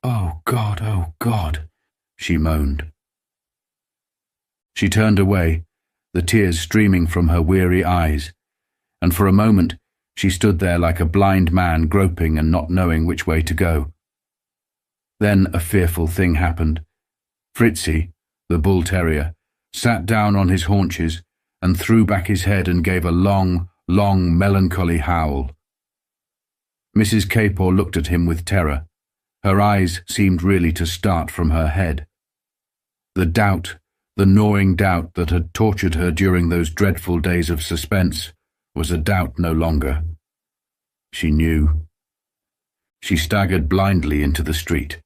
Oh, God," she moaned. She turned away, the tears streaming from her weary eyes, and for a moment she stood there like a blind man groping and not knowing which way to go. Then a fearful thing happened. Fritzi, the bull terrier, sat down on his haunches and threw back his head and gave a long, melancholy howl. Mrs. Capor looked at him with terror. Her eyes seemed really to start from her head. The doubt, the gnawing doubt that had tortured her during those dreadful days of suspense, was a doubt no longer. She knew. She staggered blindly into the street.